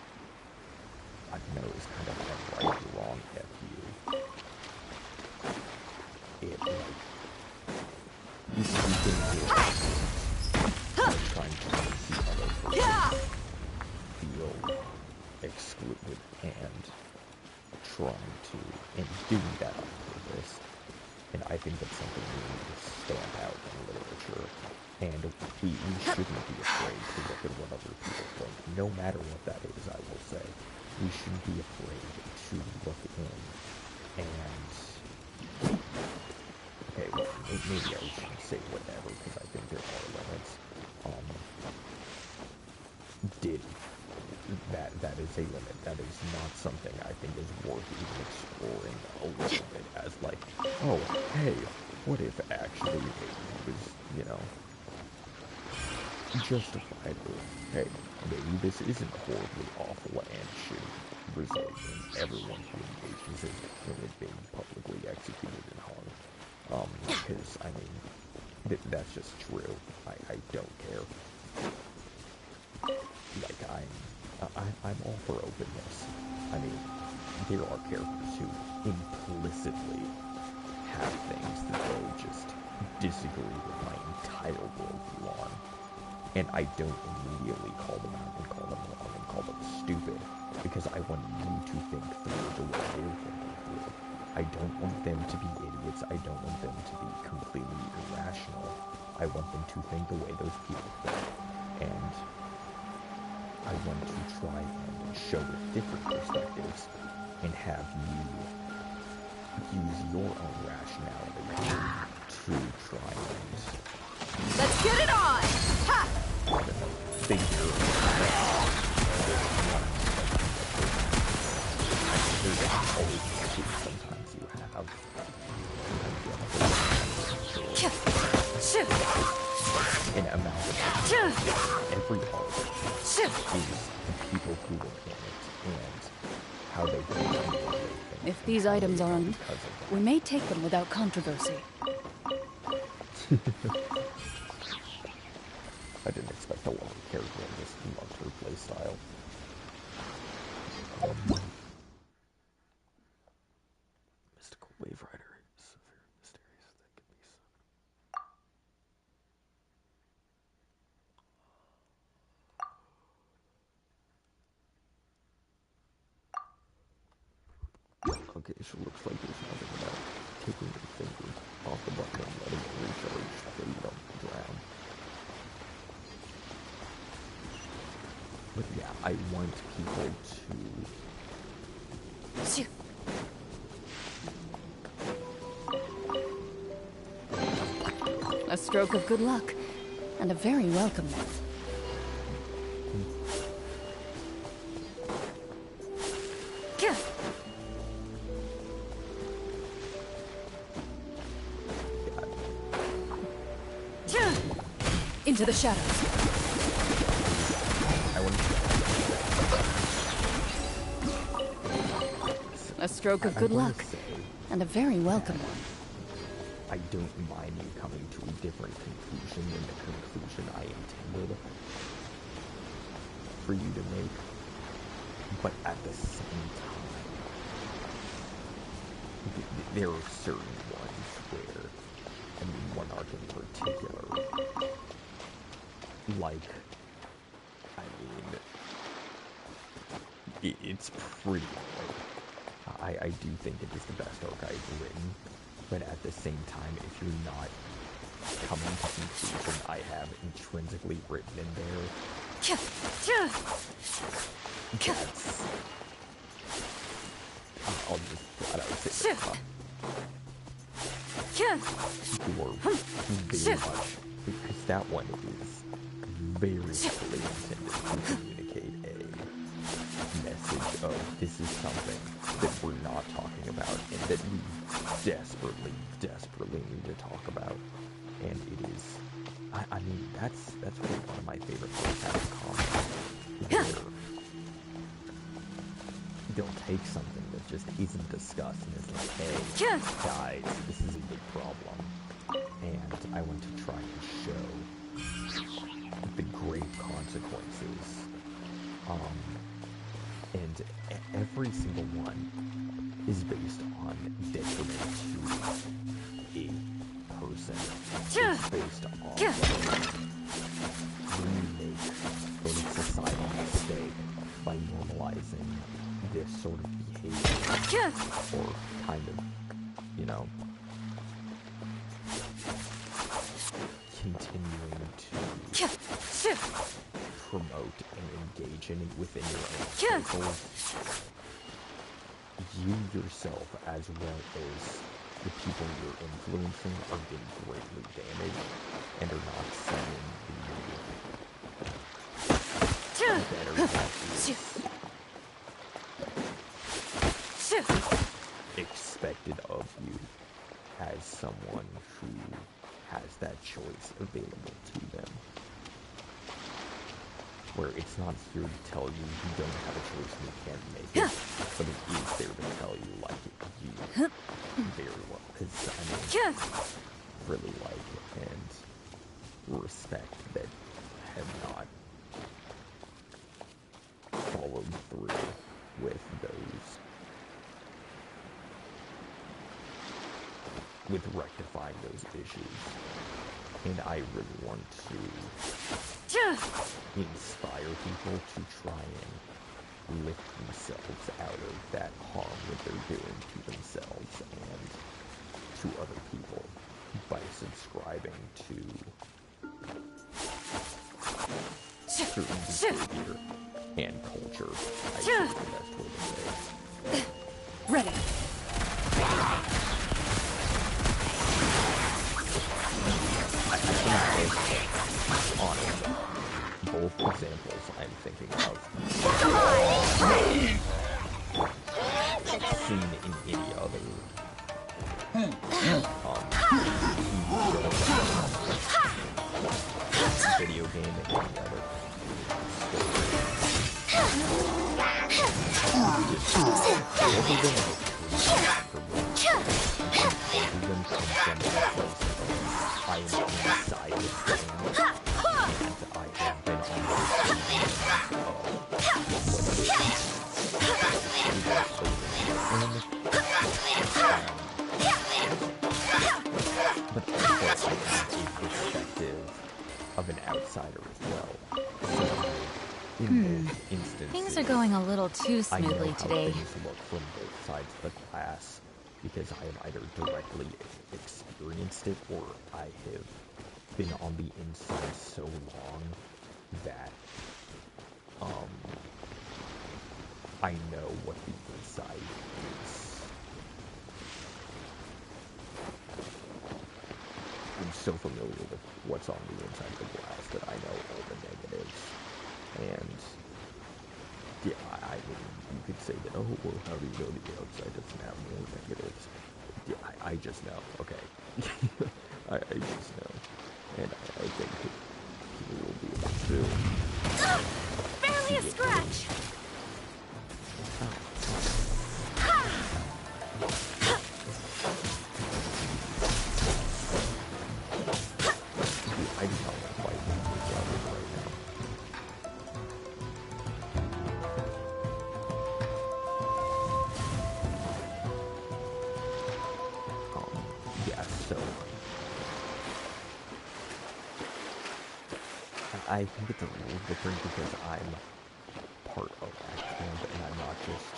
I know is kind of a right or wrong FU. It, like, you can do like trying to see other people feel excluded and trying to, and doing that on purpose. And I think that's something we need to stamp out in literature. And we shouldn't be afraid to look at what other people think, no matter what that is, I will say. We shouldn't be afraid to look in and... Okay, well, maybe I shouldn't say whatever, because I think there are limits. That is a limit. That is not something I think is worth even exploring a little bit as like, oh, hey, what if actually it was, you know, justified with, hey, maybe this isn't horribly awful and should result in everyone who engages in it being publicly executed and hung. Because, I mean, that's just true. I don't care. Like, I'm all for openness. I mean, there are characters who implicitly have things that they just disagree with my entire worldview on. And I don't immediately call them out and call them wrong and call them stupid, because I want you to think through the way they're thinking through. I don't want them to be idiots. I don't want them to be completely irrational. I want them to think the way those people think. And I want to try and show it different perspectives and have you use your own rationality to try and Let's get it on! Ha! figure sometimes you have an amount of every art is the people who were in it and how they did. If these items are on, Because of we may take them without controversy. I didn't expect a lot of character in this loved her playstyle. Mystical Wave Rider is very mysterious. That could be so. Okay, so it looks like there's nothing about taking your finger off the button and letting it recharge so you don't drown. But yeah, I want people to... A stroke of good luck, and a very welcome one. Into the shadows. I want A stroke of good luck, and a very welcome one. I don't mind you coming to a different conclusion than the conclusion I intended for you to make, but at the same time, there are certain ones where, I mean, one arc in particular, like, I mean, it's pretty good. I do think it is the best arc I've written, but at the same time, if you're not coming to the conclusion I have intrinsically written in there, that's... I'll just flat out say that. You're very much, because that one is very clearly intended to communicate a message of this is something that we're not talking about and that we desperately need to talk about. And it is, I mean, that's really one of my favorite parts out of comics, where they'll take something that just isn't discussed and it's like, hey, guys, this is a big problem. And I want to try and show the grave consequences. And every single one is based on detriment to a person. It's based on when you make a societal mistake by normalizing this sort of behavior, or kind of, you know, continuing to promote and engage in it within your own circles, you yourself, as well as the people you're influencing, are being greatly damaged and are not seeing the better that is expected of you as someone who has that choice available to them. Where it's not here to tell you don't have a choice and you can't make it, but it is there to tell you, like, you very well. Because, I mean, really like and respect that have not followed through with those, with rectifying those issues. And I really want to inspire people to try and lift themselves out of that harm that they're doing to themselves and to other people by subscribing to certain behavior and culture, I think is the best way to say it. Ready. I think both examples I'm thinking of seen in any other video game and any other I am inside the stand, and I have been but also I have a perspective of an outsider as well. So, in both instances, Things are going a little too I know smoothly how today. things look from both sides of the class because I have either directly experienced it or I have been on the inside so long that I know what the inside is. I'm so familiar with what's on the inside of the glass that I know all the negatives. And yeah, I mean, you could say that, oh, well, how do you know the outside doesn't have more negatives? Yeah, I just know, okay. I just know. And I think that people will be able to Barely a scratch! I do not want to fight with each other right now. Yeah, so I think it's a little different because I'm part of that camp and I'm not just,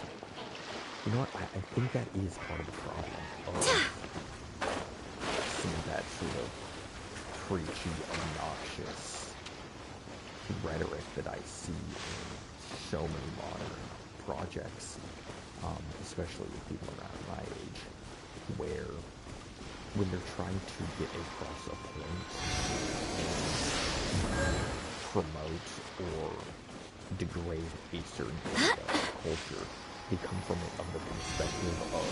you know what, I think that is part of the problem of some of that sort of preachy, obnoxious rhetoric that I see in so many modern projects, especially with people around my age, where when they're trying to get across a point and promote or degrade a certain area of culture, they come from it of the perspective of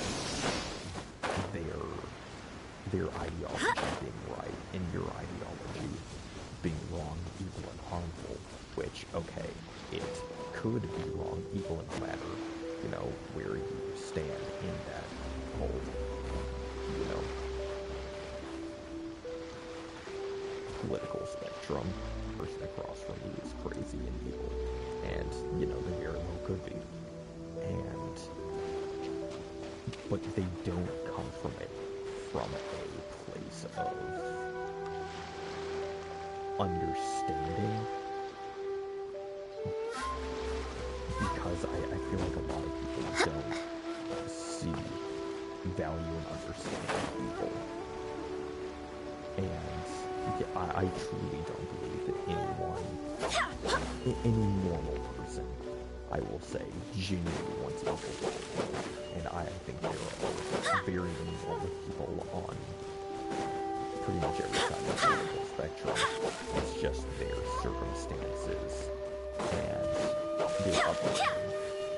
their ideology being right and your ideology being wrong, evil, and harmful, which, okay, it could be wrong, evil, and matter, you know, where you stand in that whole, you know, political spectrum. The person across from you is crazy and evil, and, you know, they very well could be. And, but they don't come from it from a place of understanding, because I feel like a lot of people don't see value in understanding people. And yeah, I truly don't believe that any normal person, I will say, genuinely wants evil for people. And I think there are very normal people on pretty much every side of the political spectrum. It's just their circumstances and their upbringing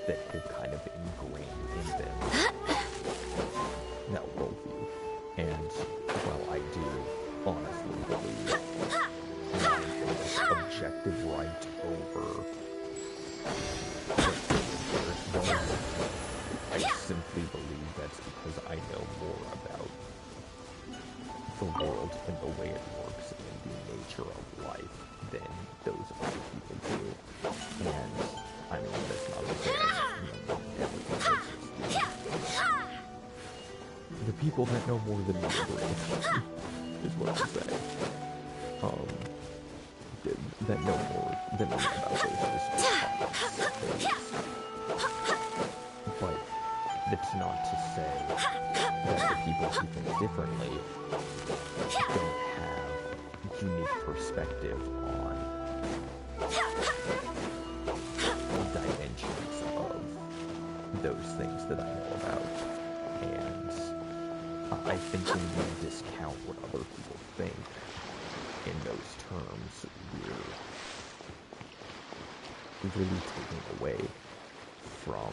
that have kind of ingrained in them that worldview. And while I do honestly believe objective right over I simply believe that's because I know more about the world and the way it works and the nature of life than those other people do. And I mean, that's not to say I know everything exists. The people that know more than me agree, is what I'm saying. That know more than me about those specific topics. But that's not to say that the people who think differently don't have unique perspective on those things that I know about. And I think when we discount what other people think in those terms, we're really taking away from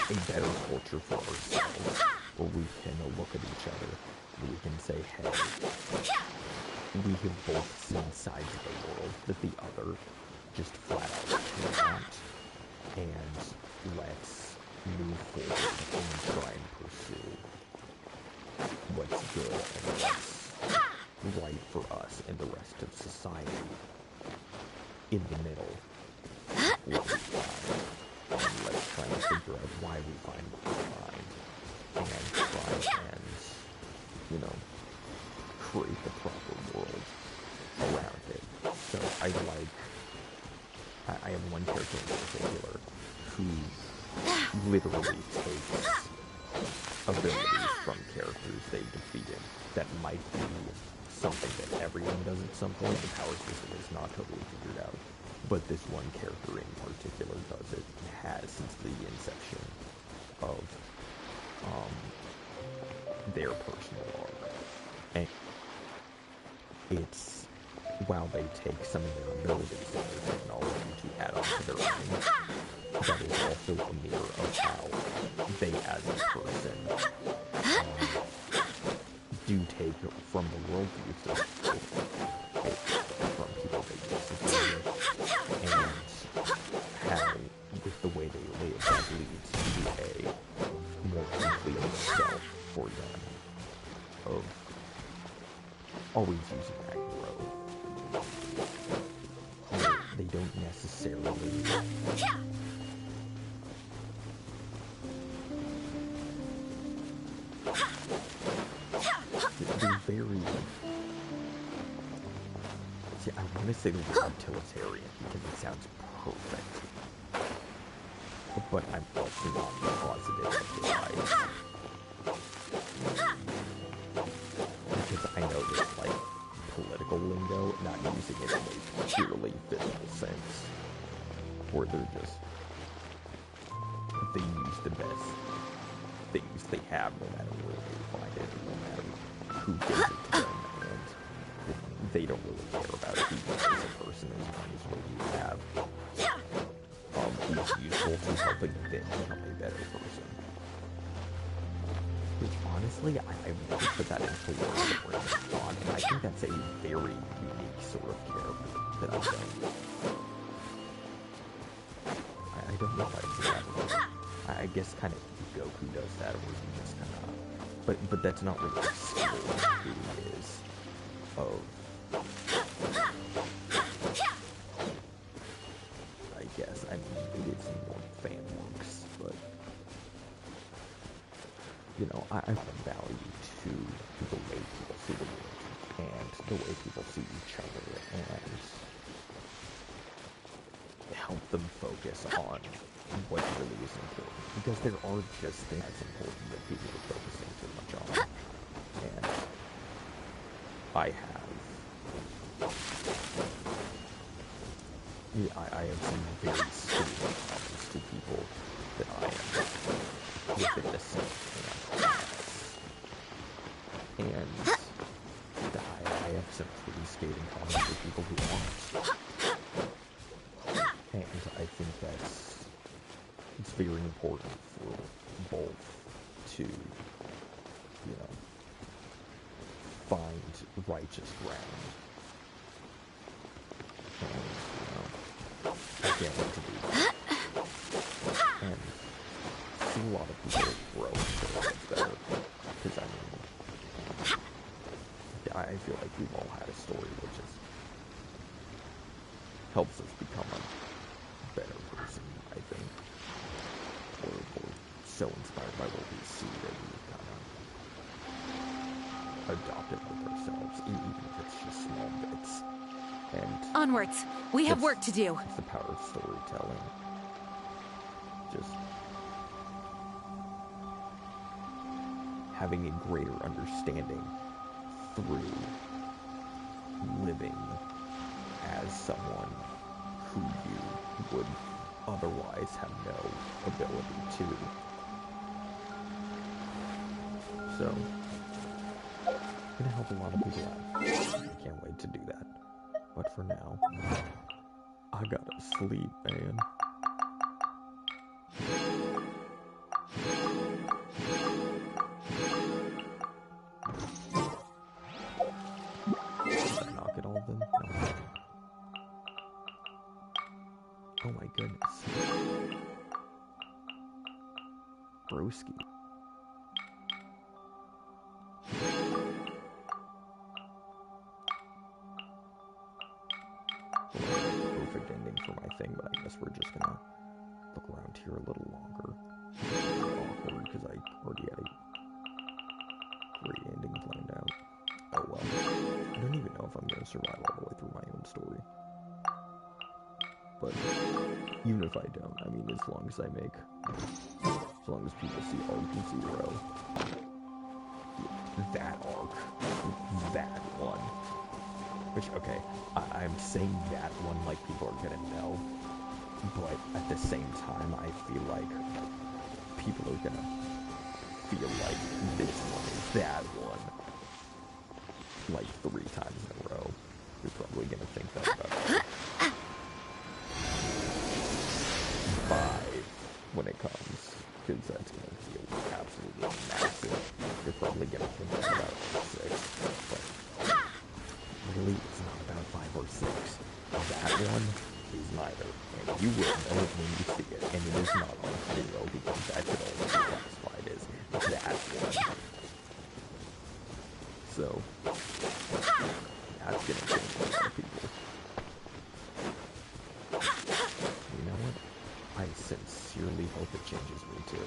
a better culture for ourselves, where we can look at each other and we can say, hey, we have both seen sides of the world that the other just flat out cannot, and let's move forward and try and pursue what's good and what's right for us and the rest of society. In the middle, what we find, and let's try and figure out why we find what we find, and try and, create the proper world around it. So I have one character in particular who literally takes abilities from characters they've defeated that might be something that everyone does at some point. The power system is not totally figured out, but this one character in particular does it, and has since the inception of their personal arc. And it's, while they take some of their abilities and their technology to add on to their own, that is also a mirror of how they as a person do take from the world views of from people they used to deal with, and how with the way they live that leads to a more complete self for them of always using that growth. They don't necessarily they're very, see, I want to say the word utilitarian because it sounds perfect, but I'm also not positive otherwise, because I know there's like political lingo, not using it in a purely physical sense, where they're just, they use the best things they have no matter where they find it, no matter who gives it to them, and they don't really care about who you as a person as long as what you have is useful to helping them become a better person. Which honestly, I've never put that into words or in thought, and I think that's a very unique sort of character that I've done. I don't know if I'd say that word. I guess kind of Goku does that, where he just kind of, but that's not really a skill who he is of, I guess, I mean, it is more fan works, but, I find value to the way people see the world, and the way people see each other, and help them focus on what really is important, because there are just things that's important that people are focusing too much on, and I have some very soothing comments to people that I am within the same class, and I have some pretty scathing comments with people who aren't, and I think it's very important for both to, find righteous ground. And, I can't wait to do that. And see a lot of people grow into things better. Because, I feel like we've all had a story which just helps us become a better person, I think. We're so inspired by what we see that we kind of adopt it with ourselves, even if it's just small bits. And onwards, we have work to do. It's the power of storytelling. Just having a greater understanding through living as someone who would otherwise have no ability to. So, gonna help a lot of people out. Can't wait to do that. But for now, I gotta sleep, man. Did I not get all of them? No. Oh my goodness. Broski. Perfect ending for my thing, but I guess we're just gonna look around here a little longer. Awkward, because I already had a great ending planned out. Oh well. I don't even know if I'm gonna survive all the way through my own story. But even if I don't, I mean, as long as I make, as long as people see arc 0, that arc, that one. Which, okay, I'm saying that one like people are gonna know, but at the same time, I feel like people are gonna feel like this one is that one, like 3 times in a row. You're probably gonna think that about it. 5 when it comes, because that's gonna feel absolutely massive. You're probably gonna think that about 6, but really, it's not about 5 or 6. That one is neither, and you will know it when you see it, and it is not on 0 because that could only be classified as that one. So, that's gonna change a lot of people. You know what? I sincerely hope it changes me too.